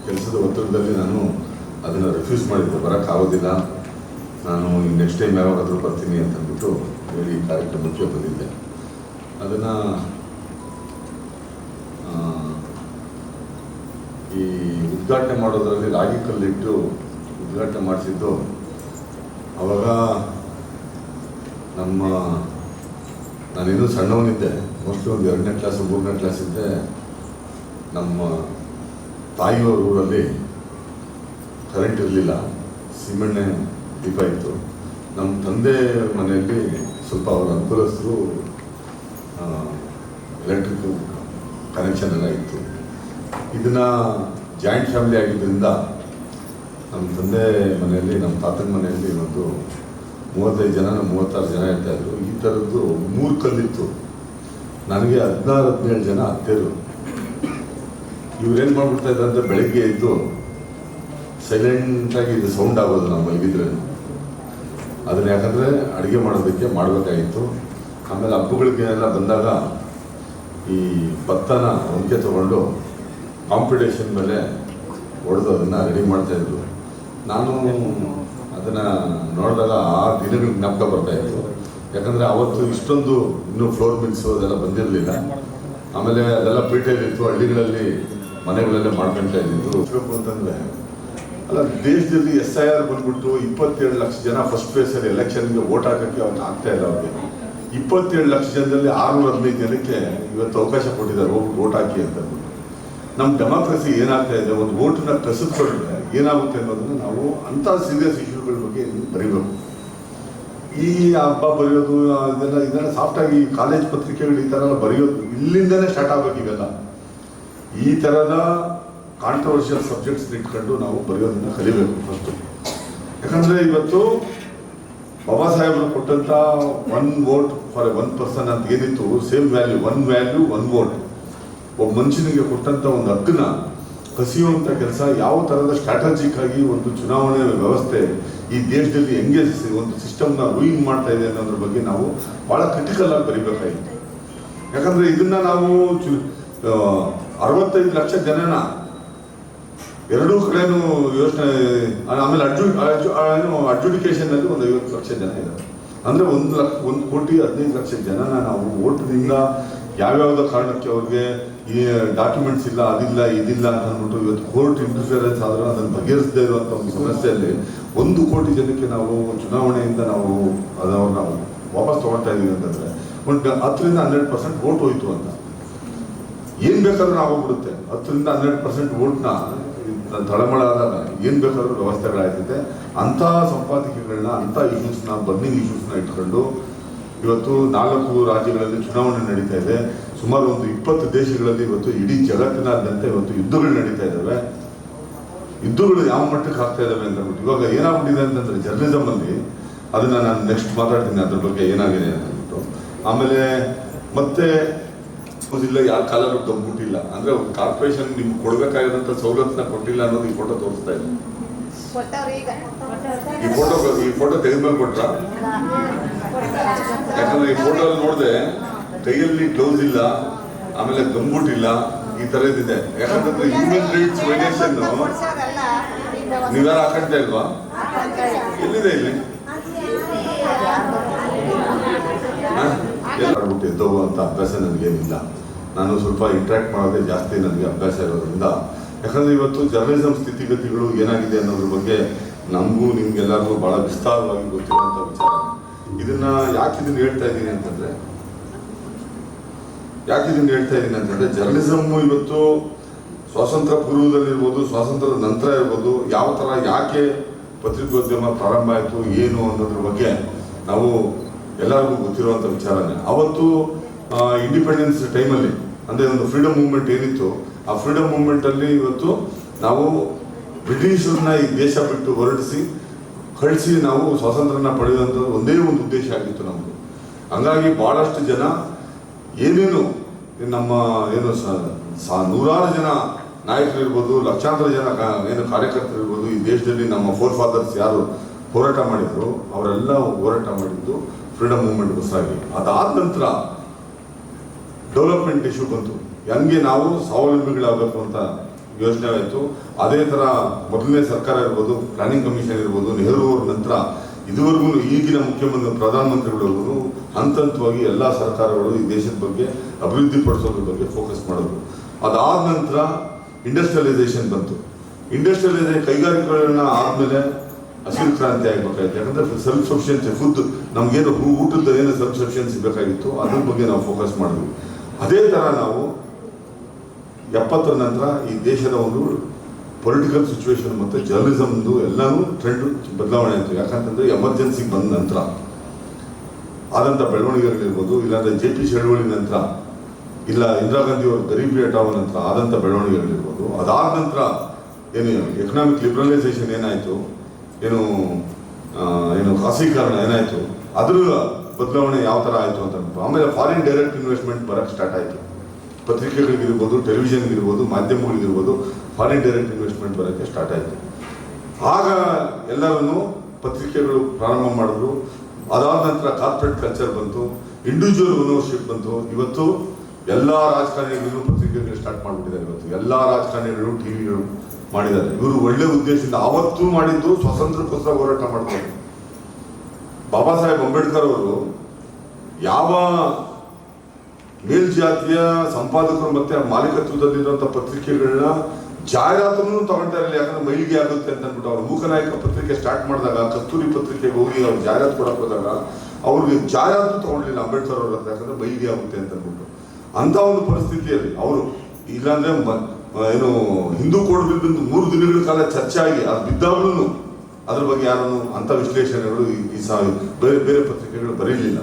ಕೆಲಸದ ಒತ್ತಡದಲ್ಲಿ ನಾನು ಅದನ್ನು ರಿಫ್ಯೂಸ್ ಮಾಡಿದ್ದೆ, ಬರೋಕ್ಕಾಗೋದಿಲ್ಲ, ನಾನು ನೆಕ್ಸ್ಟ್ ಟೈಮ್ ಯಾವಾಗಾದರೂ ಬರ್ತೀನಿ ಅಂತ ಅಂದ್ಬಿಟ್ಟು ಹೇಳಿ ಈ ಕಾರ್ಯಕ್ರಮಕ್ಕೆ ಬಂದಿದ್ದೆ. ಅದನ್ನು ಈ ಉದ್ಘಾಟನೆ ಮಾಡೋದರಲ್ಲಿ ರಾಗಿ ಕಲ್ಲಿಟ್ಟು ಉದ್ಘಾಟನೆ ಮಾಡಿಸಿದ್ದು ಆವಾಗ ನಾನಿನ್ನೂ ಸಣ್ಣವನಿದ್ದೆ, ಮೋಸ್ಟ್ಲಿ ಒಂದು 2ನೇ ಕ್ಲಾಸು 3ನೇ ಕ್ಲಾಸ್ ಇದ್ದೆ. ನಮ್ಮ ತಾಯಿಯವ್ರ ಊರಲ್ಲಿ ಕರೆಂಟ್ ಇರಲಿಲ್ಲ, ಸೀಮೆಣ್ಣೆ ದೀಪ ಇತ್ತು. ನಮ್ಮ ತಂದೆ ಮನೆಯಲ್ಲಿ ಸ್ವಲ್ಪ ಅವರ ಅನುಕೂಲಸ್ಥರು ಎಲೆಕ್ಟ್ರಿಕ್ ಕನೆಕ್ಷನ್ ಎಲ್ಲ ಇತ್ತು. ಇದನ್ನು ಜಾಯಿಂಟ್ ಫ್ಯಾಮಿಲಿ ಆಗಿದ್ದರಿಂದ ನಮ್ಮ ತಂದೆ ಮನೆಯಲ್ಲಿ, ನಮ್ಮ ತಾತನ ಮನೆಯಲ್ಲಿ ಒಂದು 35 ಜನ 36 ಜನ ಇರ್ತಾಯಿದ್ರು. ಈ ಥರದ್ದು 3 ಕಲ್ಲಿತ್ತು. ನನಗೆ 16-17 ಜನ ಅತ್ತೆರು. ಇವ್ರೇನು ಮಾಡ್ಬಿಡ್ತಾ ಇದ್ದಾರೆ ಅಂದರೆ ಬೆಳಗ್ಗೆ ಎದ್ದು ಸೈಲೆಂಟಾಗಿ ಇದು ಸೌಂಡ್ ಆಗೋದು ನಾವು ಮಲಗಿದ್ರೆ. ಅದನ್ನು ಯಾಕಂದರೆ ಅಡುಗೆ ಮಾಡೋದಕ್ಕೆ ಮಾಡಬೇಕಾಗಿತ್ತು. ಆಮೇಲೆ ಹಬ್ಬಗಳಿಗೆಲ್ಲ ಬಂದಾಗ ಈ ಭತ್ತನ ಒನಕೆ ತೊಗೊಂಡು ಕಾಂಪಿಟೇಷನ್ ಮೇಲೆ ಹೊಡೆದು ಅದನ್ನು ರೆಡಿ ಮಾಡ್ತಾಯಿದ್ರು. ನಾನು ಅದನ್ನು ನೋಡಿದಾಗ ಆ ದಿನಗಳು ಜ್ಞಾಪಕ ಬರ್ತಾಯಿತ್ತು. ಯಾಕಂದರೆ ಅವತ್ತು ಇಷ್ಟೊಂದು ಇನ್ನೂ ಫ್ಲೋರ್ ಮಿಲ್ಸು ಅದೆಲ್ಲ ಬಂದಿರಲಿಲ್ಲ. ಆಮೇಲೆ ಅದೆಲ್ಲ ಪೇಟೆಯಲ್ಲಿತ್ತು, ಹಳ್ಳಿಗಳಲ್ಲಿ ಮನೆಗಳಲ್ಲೇ ಮಾಡ್ಕೊಳ್ತಾ ಇದ್ದಿದ್ದು. ಬೇಕು ಅಂತಂದರೆ ಅಲ್ಲ, ದೇಶದಲ್ಲಿ SIR ಬಂದ್ಬಿಟ್ಟು 27 ಲಕ್ಷ ಜನ ಫಸ್ಟ್ ಫೇಸಲ್ಲಿ ಎಲೆಕ್ಷನ್ಗೆ ವೋಟ್ ಹಾಕೋಕ್ಕೆ ಅವ್ನು ಆಗ್ತಾ ಇಲ್ಲ. ಅವ್ರಿಗೆ 27 ಲಕ್ಷ ಜನದಲ್ಲಿ 615 ಜನಕ್ಕೆ ಇವತ್ತು ಅವಕಾಶ ಕೊಟ್ಟಿದ್ದಾರೆ ಹೋಗ್ಬಿಟ್ಟು ವೋಟ್ ಹಾಕಿ ಅಂತ. ನಮ್ಮ ಡೆಮಾಕ್ರಸಿ ಏನಾಗ್ತಾ ಇದೆ, ಒಂದು ವೋಟನ್ನ ಕಸಿದ್ಕೊಂಡ್ರೆ ಏನಾಗುತ್ತೆ ಅನ್ನೋದನ್ನು ನಾವು ಅಂಥ ಸೀರಿಯಸ್ ಇಶ್ಯೂಗಳ ಬಗ್ಗೆ ಬರೀಬೇಕು. ಈ ಹಬ್ಬ ಬರೆಯೋದು ಇದೆಲ್ಲ ಸಾಫ್ಟಾಗಿ ಕಾಲೇಜ್ ಪತ್ರಿಕೆಗಳು ಈ ಥರ ಎಲ್ಲ ಬರೆಯೋದು ಇಲ್ಲಿಂದನೇ ಸ್ಟಾರ್ಟ್ ಆಗಬೇಕು. ಇವೆಲ್ಲ ಈ ಥರದ ಕಾಂಟ್ರವರ್ಷಿಯಲ್ ಸಬ್ಜೆಕ್ಟ್ಸ್ ಇಟ್ಕೊಂಡು ನಾವು ಬರೆಯೋದನ್ನು ಕಲಿಬೇಕು ಫಸ್ಟು. ಯಾಕಂದರೆ ಇವತ್ತು ಬಾಬಾ ಸಾಹೇಬರು ಕೊಟ್ಟಂಥ 1 vote ಫಾರ್ 1 person ಅಂತ ಏನಿತ್ತು, ಸೇಮ್ ವ್ಯಾಲ್ಯೂ 1 value 1 vote, ಒಬ್ಬ ಮನುಷ್ಯನಿಗೆ ಕೊಟ್ಟಂಥ ಒಂದು ಹಕ್ಕನ್ನ ಕಸಿಯುವಂಥ ಕೆಲಸ ಯಾವ ಥರದ ಸ್ಟ್ರಾಟಜಿಕ್ ಆಗಿ ಒಂದು ಚುನಾವಣೆ ವ್ಯವಸ್ಥೆ ಈ ದೇಶದಲ್ಲಿ ಹೆಂಗೆ ಒಂದು ಸಿಸ್ಟಮ್ನ ರೂಯಿನ್ ಮಾಡ್ತಾ ಇದೆ ಅನ್ನೋದ್ರ ಬಗ್ಗೆ ನಾವು ಭಾಳ ಕ್ರಿಟಿಕಲ್ ಆಗಿ ಬರೀಬೇಕಾಗಿತ್ತು. ಯಾಕಂದರೆ ಇದನ್ನು ನಾವು 65 ಲಕ್ಷ ಜನನ ಎರಡೂ ಕಡೆನೂ ಯೋಚನೆ. ಆಮೇಲೆ ಅಡ್ಜುಡಿಕೇಶನ್ ಅಲ್ಲಿ ಒಂದು 50 ಲಕ್ಷ ಜನ ಇದ್ದಾರೆ. ಅಂದ್ರೆ 1,15,00,000 ಜನನ ನಾವು ಓಟ್ನಿಂದ ಯಾವ್ಯಾವ್ದೋ ಕಾರಣಕ್ಕೆ ಅವ್ರಿಗೆ ಈ ಡಾಕ್ಯುಮೆಂಟ್ಸ್ ಇಲ್ಲ, ಅದಿಲ್ಲ, ಇದಿಲ್ಲ ಅಂತ ಅಂದ್ಬಿಟ್ಟು ಇವತ್ತು ಕೋರ್ಟ್ ಇಂಟರ್ಫಿಯರೆನ್ಸ್ ಆದ್ರೆ ಅದನ್ನು ಬಗೆಹರಿಸದೇ ಇರುವಂಥ ಒಂದು ಸಮಸ್ಯೆಯಲ್ಲಿ 1 ಕೋಟಿ ಜನಕ್ಕೆ ನಾವು ಚುನಾವಣೆಯಿಂದ ನಾವು ಅದನ್ನು ವಾಪಸ್ ತಗೊಳ್ತಾ ಇದೀವಿ ಅಂತಂದ್ರೆ ಒಂದು 10ರಿಂದ 12% ವೋಟ್ ಹೋಯ್ತು ಅಂತ. ಏನ್ ಬೇಕಾದ್ರೂ ಆಗೋಗ್ಬಿಡುತ್ತೆ. 10ರಿಂದ 12% ವೋಟ್ನ ತಳಮಳ ಆದಾಗ ಏನ್ ಬೇಕಾದ್ರೂ ವ್ಯವಸ್ಥೆಗಳಾಗ್ತೈತೆ. ಅಂಥ ಸಂಪಾದಕಗಳನ್ನ, ಅಂಥ ಇಶ್ಯೂಸ್ನ, ಬರ್ನಿಂಗ್ ಇಶ್ಯೂಸ್ನ ಇಟ್ಕೊಂಡು ಇವತ್ತು 4 ರಾಜ್ಯಗಳಲ್ಲಿ ಚುನಾವಣೆ ನಡೀತಾ ಇದೆ. ಸುಮಾರು ಒಂದು 20 ದೇಶಗಳಲ್ಲಿ ಇವತ್ತು ಇಡೀ ಜಗತ್ತಿನಾದ್ಯಂತ ಇವತ್ತು ಯುದ್ಧಗಳು ನಡೀತಾ ಇದ್ದಾವೆ. ಯುದ್ಧಗಳು ಯಾವ ಮಟ್ಟಕ್ಕೆ ಆಗ್ತಾ ಇದ್ದಾವೆ ಅಂತ ಅಂದ್ಬಿಟ್ಟು ಇವಾಗ ಏನಾಗ್ಬಿಟ್ಟಿದೆ ಅಂತಂದ್ರೆ ಜರ್ನಲಿಸಮ್ ಅಲ್ಲಿ, ಅದನ್ನ ನಾನು ನೆಕ್ಸ್ಟ್ ಮಾತಾಡ್ತೀನಿ ಅದ್ರ ಬಗ್ಗೆ ಏನಾಗಿದೆ ಅಂತ ಅಂದ್ಬಿಟ್ಟು. ಆಮೇಲೆ ಮತ್ತೆ ಇಲ್ಲ, ಯಾರ ಕಾಲಲ್ಲೂ ದೊಡ್ಬಿಟ್ಟಿಲ್ಲ ಅಂದ್ರೆ ಕಾರ್ಪೊರೇಷನ್ ನಿಮ್ಗೆ ಕೊಡ್ಬೇಕಾಗಿರೋಂಥ ಸವಲತ್ತನ್ನ ಕೊಟ್ಟಿಲ್ಲ ಅನ್ನೋದು ಈ ಫೋಟೋ ತೋರಿಸ್ತಾ ಇದೆ. ಈ ಫೋಟೋ ತೆಗೆದ್ಮೇಲೆ ಕೊಟ್ರ, ಯಾಕಂದ್ರೆ ಈ ಫೋಟೋ ನೋಡಿದೆ ಕೈಯಲ್ಲಿ ಗ್ಲೌಸ್ ಇಲ್ಲ, ಆಮೇಲೆ ಗಂಬೂಟ್ ಇಲ್ಲ, ಈ ತರದಿದೆ. ಯಾಕಂತಂದ್ರೆ ಹ್ಯೂಮನ್ ರೈಟ್ಸ್ ವೈಲೇಷನ್ ನೀವ್ಯಾರು ಹಾಕಂತ ಇಲ್ವಾ? ಎಲ್ಲಿದೆ ಇಲ್ಲಿ? ಮಾಡ್ಬಿಟ್ಟು ಎದ್ದೋಗುವಂಥ ಅಭ್ಯಾಸ ನನಗೇನಿಲ್ಲ. ನಾನು ಸ್ವಲ್ಪ ಇಂಟ್ರಾಕ್ಟ್ ಮಾಡೋದೇ ಜಾಸ್ತಿ ನನಗೆ ಅಭ್ಯಾಸ ಇರೋದ್ರಿಂದ. ಯಾಕಂದ್ರೆ ಇವತ್ತು ಜರ್ನಲಿಸಮ್ ಸ್ಥಿತಿಗತಿಗಳು ಏನಾಗಿದೆ ಅನ್ನೋದ್ರ ಬಗ್ಗೆ ನಮಗೂ ನಿಮ್ಗೆಲ್ಲರಿಗೂ ಬಹಳ ವಿಸ್ತಾರವಾಗಿ ಗೊತ್ತಿರುವಂಥ ವಿಚಾರ. ಇದನ್ನ ಯಾಕಿದನ್ನು ಹೇಳ್ತಾ ಇದ್ದೀನಿ ಅಂತಂದ್ರೆ ಜರ್ನಲಿಸಮ್ ಇವತ್ತು ಸ್ವಾತಂತ್ರ್ಯ ಪೂರ್ವದಲ್ಲಿರ್ಬೋದು, ಸ್ವಾತಂತ್ರ್ಯದ ನಂತರ ಇರ್ಬೋದು, ಯಾವ ಥರ ಯಾಕೆ ಪತ್ರಿಕೋದ್ಯಮ ಪ್ರಾರಂಭ ಆಯಿತು ಏನು ಅನ್ನೋದ್ರ ಬಗ್ಗೆ ನಾವು ಎಲ್ಲರಿಗೂ ಗೊತ್ತಿರುವಂಥ ವಿಚಾರನೇ. ಅವತ್ತು ಇಂಡಿಪೆಂಡೆನ್ಸ್ ಟೈಮಲ್ಲಿ ಅಂದರೆ ಒಂದು ಫ್ರೀಡಮ್ ಮೂವ್ಮೆಂಟ್ ಏನಿತ್ತು, ಆ ಫ್ರೀಡಮ್ ಮೂವ್ಮೆಂಟಲ್ಲಿ ಇವತ್ತು ನಾವು ಬ್ರಿಟಿಷರನ್ನ ಈ ದೇಶ ಬಿಟ್ಟು ಕಳಿಸಿ ನಾವು ಸ್ವಾತಂತ್ರ್ಯನ ಪಡೆಯುವಂಥದ್ದು ಒಂದೇ ಒಂದು ಉದ್ದೇಶ ಆಗಿತ್ತು ನಮ್ಮದು. ಹಂಗಾಗಿ ಭಾಳಷ್ಟು ಜನ ಏನೇನು ನಮ್ಮ ಏನು ನೂರಾರು ಜನ ನಾಯಕರಿರ್ಬೋದು, ಲಕ್ಷಾಂತರ ಜನ ಏನು ಕಾರ್ಯಕರ್ತರಿರ್ಬೋದು, ಈ ದೇಶದಲ್ಲಿ ನಮ್ಮ ಫೋರ್ ಫಾದರ್ಸ್ ಯಾರು ಹೋರಾಟ ಮಾಡಿದ್ರು ಅವರೆಲ್ಲ ಹೋರಾಟ ಮಾಡಿದ್ದು ಫ್ರೀಡಮ್ ಮೂವ್ಮೆಂಟ್ಗೋಸ್ಕರ. ಅದಾದ ನಂತರ ಡೆವಲಪ್ಮೆಂಟ್ ಇಶ್ಯೂ ಬಂತು. ಹೆಂಗೆ ನಾವು ಸ್ವಾವಲಂಬಿಗಳಾಗಬೇಕು ಅಂತ ಯೋಚನೆ ಆಯಿತು. ಅದೇ ಥರ ಮೊದಲನೇ ಸರ್ಕಾರ ಇರ್ಬೋದು, ಪ್ಲಾನಿಂಗ್ ಕಮಿಷನ್ ಇರ್ಬೋದು, ನೆಹರು ಅವ್ರ ನಂತರ ಇದುವರೆಗೂ ಈಗಿನ ಪ್ರಧಾನಮಂತ್ರಿಗಳಿಗೂ ಹಂತವಾಗಿ ಎಲ್ಲ ಸರ್ಕಾರಗಳು ಈ ದೇಶದ ಬಗ್ಗೆ ಅಭಿವೃದ್ಧಿ ಪಡಿಸೋದ್ರ ಬಗ್ಗೆ ಫೋಕಸ್ ಮಾಡಿದ್ರು. ಅದಾದ ನಂತರ ಇಂಡಸ್ಟ್ರಿಯಲೈಸೇಷನ್ ಬಂತು. ಇಂಡಸ್ಟ್ರಿಯಲೈಸೇಷನ್ ಕೈಗಾರಿಕೆಗಳನ್ನ ಆದಮೇಲೆ ಹಸಿರು ಕ್ರಾಂತಿ ಆಗಬೇಕಾಗಿತ್ತು. ಯಾಕಂದ್ರೆ ಸೆಲ್ಫ್ ಸಫಿಷಿಯನ್ಸಿ ಫುಡ್ ನಮಗೇನು ಊಟದ ಏನು ಸೆಲ್ಫ್ ಸಫಿಷಿಯನ್ಸಿ ಬೇಕಾಗಿತ್ತು ಅದ್ರ ಬಗ್ಗೆ ನಾವು ಫೋಕಸ್ ಮಾಡಿದ್ವಿ. ಅದೇ ಥರ ನಾವು 70ರ ನಂತರ ಈ ದೇಶದ ಒಂದು ಪೊಲಿಟಿಕಲ್ ಸಿಚುವೇಶನ್ ಮತ್ತು ಜರ್ನಲಿಸಮ್ದು ಎಲ್ಲನೂ ಟ್ರೆಂಡ್ ಬದಲಾವಣೆ ಆಯಿತು. ಯಾಕಂತಂದ್ರೆ ಎಮರ್ಜೆನ್ಸಿಗೆ ಬಂದ ನಂತರ ಆದಂಥ ಬೆಳವಣಿಗೆಗಳಿರ್ಬೋದು, ಇಲ್ಲಾಂದ್ರೆ JP ಚಳವಳಿ ನಂತರ, ಇಲ್ಲ ಇಂದಿರಾ ಗಾಂಧಿ ಅವರು ಗರೀಬಿ ಹಠಾವ್ ನಂತರ ಆದಂಥ ಬೆಳವಣಿಗೆಗಳಿರ್ಬೋದು. ಅದಾದ ನಂತರ ಏನು ಎಕನಾಮಿಕ್ ಲಿಬ್ರಲೈಸೇಷನ್ ಏನಾಯಿತು, ಏನು ಖಾಸಗೀಕರಣ ಏನಾಯಿತು, ಅದ್ರ ಬದಲಾವಣೆ ಯಾವ ಥರ ಆಯಿತು ಅಂತ. ಆಮೇಲೆ ಫಾರಿನ್ ಡೈರೆಕ್ಟ್ ಇನ್ವೆಸ್ಟ್ಮೆಂಟ್ ಬರೋಕ್ಕೆ ಸ್ಟಾರ್ಟ್ ಆಯಿತು. ಪತ್ರಿಕೆಗಳಿಗಿರ್ಬೋದು, ಟೆಲಿವಿಷನ್ಗಿರ್ಬೋದು, ಮಾಧ್ಯಮಗಳಿಗಿರ್ಬೋದು ಫಾರಿನ್ ಡೈರೆಕ್ಟ್ ಇನ್ವೆಸ್ಟ್ಮೆಂಟ್ ಬರೋಕ್ಕೆ ಸ್ಟಾರ್ಟ್ ಆಯಿತು. ಆಗ ಎಲ್ಲರೂ ಪತ್ರಿಕೆಗಳು ಪ್ರಾರಂಭ ಮಾಡಿದ್ರು. ಅದಾದ ನಂತರ ಕಾರ್ಪೊರೇಟ್ ಕಲ್ಚರ್ ಬಂತು, ಇಂಡಿವಿಜುವಲ್ ಓನರ್ಶಿಪ್ ಬಂತು. ಇವತ್ತು ಎಲ್ಲ ರಾಜಕಾರಣಿಗಳು ಪತ್ರಿಕೆಗಳು ಸ್ಟಾರ್ಟ್ ಮಾಡಿಬಿಟ್ಟಿದ್ದಾರೆ. ಇವತ್ತು ಎಲ್ಲ ರಾಜಕಾರಣಿಗಳು ಟಿವಿಗಳು ಮಾಡಿದ್ದಾರೆ. ಇವರು ಒಳ್ಳೆ ಉದ್ದೇಶದಿಂದ ಆವತ್ತು ಮಾಡಿದ್ದು ಸ್ವಾತಂತ್ರ್ಯಕ್ಕೋಸ್ಕರ ಹೋರಾಟ ಮಾಡ್ತಾರೆ. ಬಾಬಾ ಸಾಹೇಬ್ ಅಂಬೇಡ್ಕರ್ ಅವರು ಯಾವ ಮೇಲ್ಜಾತಿಯ ಸಂಪಾದಕರು ಮತ್ತೆ ಮಾಲೀಕತ್ವದಲ್ಲಿರುವಂಥ ಪತ್ರಿಕೆಗಳನ್ನ ಜಾಹೀರಾತನ್ನು ತಗೊಳ್ತಾ ಇರಲಿಲ್ಲ. ಯಾಕಂದ್ರೆ ಮೈಲಿಗೆ ಆಗುತ್ತೆ ಅಂತ ಅಂದ್ಬಿಟ್ಟು ಅವ್ರು ಮೂಕನಾಯಕ ಪತ್ರಿಕೆ ಸ್ಟಾರ್ಟ್ ಮಾಡಿದಾಗ, ಕಸ್ತೂರಿ ಪತ್ರಿಕೆಗೆ ಹೋಗಿ ಅವ್ರು ಜಾಹೀರಾತು ಕೊಡಕ್ಕೆ ಹೋದಾಗ ಅವ್ರಿಗೆ ಜಾಹೀರಾತು ತಗೊಳ್ಳಿಲ್ಲ ಅಂಬೇಡ್ಕರ್ ಅವ್ರ ಹತ್ರ. ಯಾಕಂದ್ರೆ ಮೈಲಿಗೆ ಆಗುತ್ತೆ ಅಂತ ಅಂದ್ಬಿಟ್ಟು ಅಂತ ಒಂದು ಪರಿಸ್ಥಿತಿಯಲ್ಲಿ ಅವರು ಇಲ್ಲಾಂದ್ರೆ ಏನು ಹಿಂದೂ ಕೋಡ್ ಬಿಲ್ ಬಂದು 3 ದಿನಗಳ ಕಾಲ ಚರ್ಚೆ ಆಗಿ ಅದು ಬಿದ್ದಾಗ್ಲೂ ಅದ್ರ ಬಗ್ಗೆ ಯಾರನ್ನು ಅಂಥ ವಿಶ್ಲೇಷಣೆಗಳು ಈ ಬೇರೆ ಬೇರೆ ಪತ್ರಿಕೆಗಳು ಬರೀಲಿಲ್ಲ.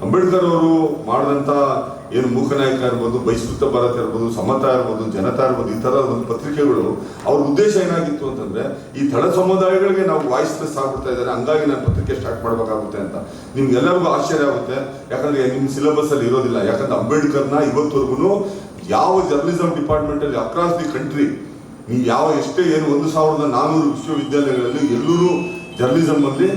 ಅಂಬೇಡ್ಕರ್ ಅವರು ಮಾಡಿದಂಥ ಏನು ಮೂಕನಾಯಕ ಇರ್ಬೋದು, ಬಹಿಷ್ಕೃತ ಭಾರತ ಇರ್ಬೋದು, ಸಮತ ಇರ್ಬೋದು, ಜನತಾ ಇರ್ಬೋದು, ಈ ಥರ ಒಂದು ಪತ್ರಿಕೆಗಳು ಅವ್ರ ಉದ್ದೇಶ ಏನಾಗಿತ್ತು ಅಂತಂದ್ರೆ ಈ ತಳ ಸಮುದಾಯಗಳಿಗೆ ನಾವು ವಾಯ್ಸ್ಲೆಸ್ ಆಗ್ಬಿಡ್ತಾ ಇದ್ದಾರೆ, ಹಂಗಾಗಿ ನಾನು ಪತ್ರಿಕೆ ಸ್ಟಾರ್ಟ್ ಮಾಡಬೇಕಾಗುತ್ತೆ ಅಂತ. ನಿಮ್ಗೆಲ್ಲರಿಗೂ ಆಶ್ಚರ್ಯ ಆಗುತ್ತೆ. ಯಾಕಂದ್ರೆ ನಿಮ್ಮ ಸಿಲೆಬಸ್ ಅಲ್ಲಿ ಇರೋದಿಲ್ಲ. ಯಾಕಂದ್ರೆ ಅಂಬೇಡ್ಕರ್ನ ಇವತ್ತವರೆಗೂ ಯಾವ ಜರ್ನಲಿಸಮ್ ಡಿಪಾರ್ಟ್ಮೆಂಟ್ ಅಲ್ಲಿ ಅಕ್ರಾಸ್ ದಿ ಕಂಟ್ರಿ ನೀವು ಎಷ್ಟೇ ಏನು 1400 ವಿಶ್ವವಿದ್ಯಾಲಯಗಳಲ್ಲಿ ಎಲ್ಲರೂ ಜರ್ನಲಿಸಮ್ ಅಲ್ಲಿ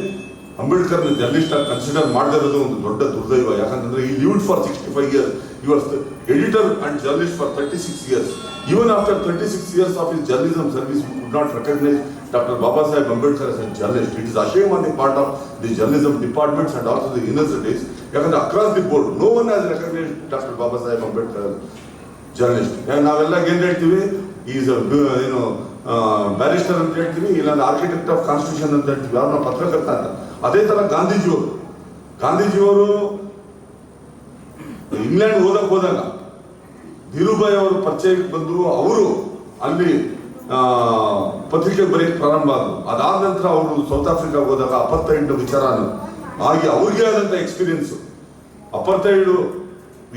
ಅಂಬೇಡ್ಕರ್ ಜರ್ನಲಿಸ್ಟ್ ಆಗಿ ಕನ್ಸಿಡರ್ ಮಾಡದಿರೋದು ಒಂದು ದೊಡ್ಡ ದುರ್ದೈವ. ಯಾಕಂತಂದ್ರೆ ಈ lived for 65 years. He was the editor and journalist for 36 years. Even after 36 years of his journalism service, we could not recognize Dr. Baba Saheb Ambedkar as a journalist. It is a shame on the part of the journalism departments and also the universities. ಯಾಕಂದ್ರೆ across the board, no one has recognized Dr. Baba Saheb Ambedkar as journalist. ನಾವೆಲ್ಲ ಏನ್ ಹೇಳ್ತೀವಿ, is barrister ಅಂತ ಹೇಳ್ತೀವಿ, ಇಲ್ಲ architect of constitution ಅಂತ ಹೇಳ್ತೀವಿ, ಅವ್ರನ್ನ ಪತ್ರಕರ್ತ ಅಂತ. ಅದೇ ತರ ಗಾಂಧೀಜಿಯವರು ಇಂಗ್ಲೆಂಡ್ ಓದಕ್ಕೆ ಹೋದಾಗ ಧೀರುಭಾಯಿ ಅವರು ಪರಿಚಯಕ್ಕೆ ಬಂದ್ರು. ಅವರು ಅಲ್ಲಿ ಪತ್ರಿಕೆ ಬರೆಯಕ್ಕೆ ಪ್ರಾರಂಭ ಆದ್ರು. ಅದಾದ ನಂತರ ಅವರು ಸೌತ್ ಆಫ್ರಿಕಾಗೆ ಹೋದಾಗ ಅಪರ್ತೈಡ್ ವಿಚಾರ ಆಗಿ ಅವ್ರಿಗೆ ಆದಂತ ಎಕ್ಸ್ಪೀರಿಯನ್ಸ್, ಅಪರ್ತೈಡ್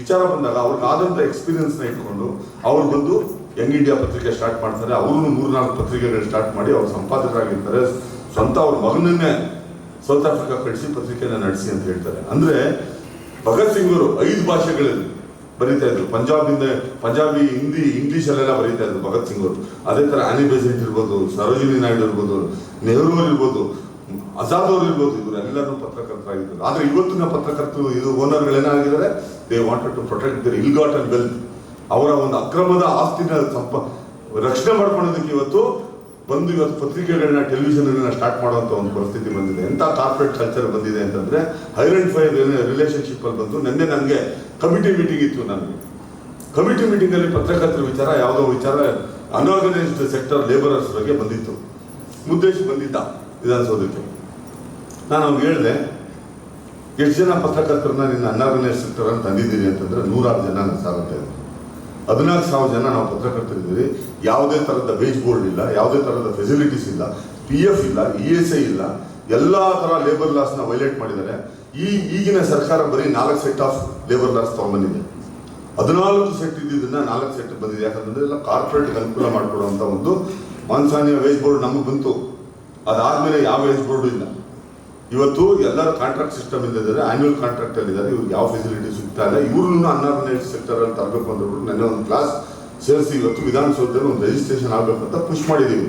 ವಿಚಾರ ಬಂದಾಗ ಅವ್ರಿಗೆ ಆದಂತ ಎಕ್ಸ್ಪೀರಿಯನ್ಸ್ ನ ಇಟ್ಕೊಂಡು ಅವ್ರು ಬಂದು ಯಂಗ್ ಇಂಡಿಯಾ ಪತ್ರಿಕೆ ಸ್ಟಾರ್ಟ್ ಮಾಡ್ತಾರೆ. ಅವರು 3-4 ಪತ್ರಿಕೆಗಳು ಸ್ಟಾರ್ಟ್ ಮಾಡಿ ಅವ್ರು ಸಂಪಾದಕರಾಗಿರ್ತಾರೆ. ಸ್ವಂತ ಅವ್ರ ಮಗನನ್ನೇ ಸೌತ್ ಆಫ್ರಿಕಾ ಕಳಿಸಿ ಪತ್ರಿಕೆನ ನಡೆಸಿ ಅಂತ ಹೇಳ್ತಾರೆ. ಅಂದ್ರೆ ಭಗತ್ ಸಿಂಗ್ ಅವರು 5 ಭಾಷೆಗಳಲ್ಲಿ ಬರೀತಾ ಇದ್ರು. ಪಂಜಾಬಿ, ಹಿಂದಿ, ಇಂಗ್ಲಿಷ್ ಅಲ್ಲೆಲ್ಲ ಬರೀತಾ ಇದ್ರು ಭಗತ್ ಸಿಂಗ್ ಅವರು. ಅದೇ ತರ ಆನಿ ಬೆಸೆಂಟ್ ಇರ್ಬೋದು, ಸರೋಜಿನಿ ನಾಯ್ಡು ಇರ್ಬೋದು, ನೆಹರು ಅವರು ಇರ್ಬೋದು, ಆಜಾದ್ ಅವರು ಇರ್ಬೋದು, ಇವರೆಲ್ಲರೂ ಪತ್ರಕರ್ತರಾಗಿದ್ದಾರೆ. ಆದ್ರೆ ಇವತ್ತಿನ ಪತ್ರಕರ್ತರು ಓನರ್ಗಳೇನಾಗಿದ್ದಾರೆ, they wanted to protect their ill gotten wealth. ಅವರ ಒಂದು ಅಕ್ರಮದ ಆಸ್ತಿನ ರಕ್ಷಣೆ ಮಾಡ್ಕೊಳ್ಳೋದಕ್ಕೆ ಇವತ್ತು ಪತ್ರಿಕೆಗಳನ್ನ, ಟೆಲಿವಿಷನ್ ಸ್ಟಾರ್ಟ್ ಮಾಡುವಂತ ಒಂದು ಪರಿಸ್ಥಿತಿ ಬಂದಿದೆ. ಎಂತ ಕಾರ್ಪೊರೇಟ್ ಕಲ್ಚರ್ ಬಂದಿದೆ ಅಂತಂದ್ರೆ ಹೈರ್ ಅಂಡ್ ಫೈರ್ ರಿಲೇಶನ್ಶಿಪ್ ಅಲ್ಲಿ ಬಂದು. ನಿನ್ನೆ ನನಗೆ ಕಮಿಟಿ ಮೀಟಿಂಗ್ ಇತ್ತು. ನನಗೆ ಕಮಿಟಿ ಮೀಟಿಂಗ್ ಅಲ್ಲಿ ಪತ್ರಕರ್ತರ ವಿಚಾರ, ಯಾವುದೋ ವಿಚಾರ ಅನ್ಆರ್ಗನೈಸ್ಡ್ ಸೆಕ್ಟರ್ ಲೇಬರರ್ಸ್ ಬಗ್ಗೆ ಬಂದಿತ್ತು. ಮುದ್ದೇಶ್ ಬಂದಿದ್ದ ವಿಧಾನಸೌಧಕ್ಕೆ. ನಾನು ಅವ್ರಿಗೆ ಹೇಳಿದೆ, ಎಷ್ಟು ಜನ ಪತ್ರಕರ್ತರನ್ನ ನಿನ್ನ ಅನ್ಆರ್ಗನೈಸ್ಡ್ ಸೆಕ್ಟರ್ ಅಂತ ತಂದಿದ್ದೀನಿ ಅಂತಂದ್ರೆ 106 ಜನ ಸಾಗುತ್ತೆ. 14,000 ಜನ ನಾವು ಪತ್ರಕರ್ತರಿದ್ದೀವಿ. ಯಾವುದೇ ತರದ ವೇಜ್ ಬೋರ್ಡ್ ಇಲ್ಲ, ಯಾವುದೇ ತರದ ಫೆಸಿಲಿಟೀಸ್ ಇಲ್ಲ, PF ಇಲ್ಲ, ESI ಇಲ್ಲ, ಎಲ್ಲಾ ತರ ಲೇಬರ್ ಲಾಸ್ ನ ವೈಲೇಟ್ ಮಾಡಿದ್ದಾರೆ. ಈಗಿನ ಸರ್ಕಾರ ಬರೀ 4 ಸೆಟ್ ಆಫ್ ಲೇಬರ್ ಲಾಸ್ ತಗೊಂಡ್ಬಂದಿದೆ. 14 ಸೆಟ್ ಇದ್ದಿದ್ದನ್ನ 4 ಸೆಟ್ ಬಂದಿದೆ. ಯಾಕಂತಂದ್ರೆ ಎಲ್ಲ ಕಾರ್ಪೊರೇಟ್ ಅನುಕೂಲ ಮಾಡಿಕೊಡುವಂತ ಒಂದು ಮಾನ್ಸಾನ್ಯ ವೇಜ್ ಬೋರ್ಡ್ ನಮಗೆ ಬಂತು. ಅದಾದ್ಮೇಲೆ ಯಾವ ವೇಜ್ ಬೋರ್ಡ್ ಇಲ್ಲ. ಇವತ್ತು ಎಲ್ಲರೂ ಕಾಂಟ್ರಾಕ್ಟ್ ಸಿಸ್ಟಮ್ ಇದ್ದಾರೆ, ಆನ್ಯುವಲ್ ಕಾಂಟ್ರಾಕ್ಟ್ ಅಲ್ಲಿ ಇದ್ದಾರೆ. ಇವ್ರಿಗೆ ಯಾವ ಫೆಸಿಲಿಟಿ ಸಿಗ್ತಾ ಇಲ್ಲ. ಇವ್ರನ್ನು ಅನ್ಆರ್ಗನೈಸ್ಡ್ ಸೆಕ್ಟರ್ ಅಲ್ಲಿ ತರಬೇಕು ಅಂತ ನನ್ನ ಒಂದು ಕ್ಲಾಸ್ ಸೇರಿಸಿ ಇವತ್ತು ವಿಧಾನಸೌಧದಲ್ಲಿ ಒಂದು ರಿಜಿಸ್ಟ್ರೇಷನ್ ಆಗ್ಬೇಕು ಅಂತ ಪುಷ್ ಮಾಡಿದೀವಿ.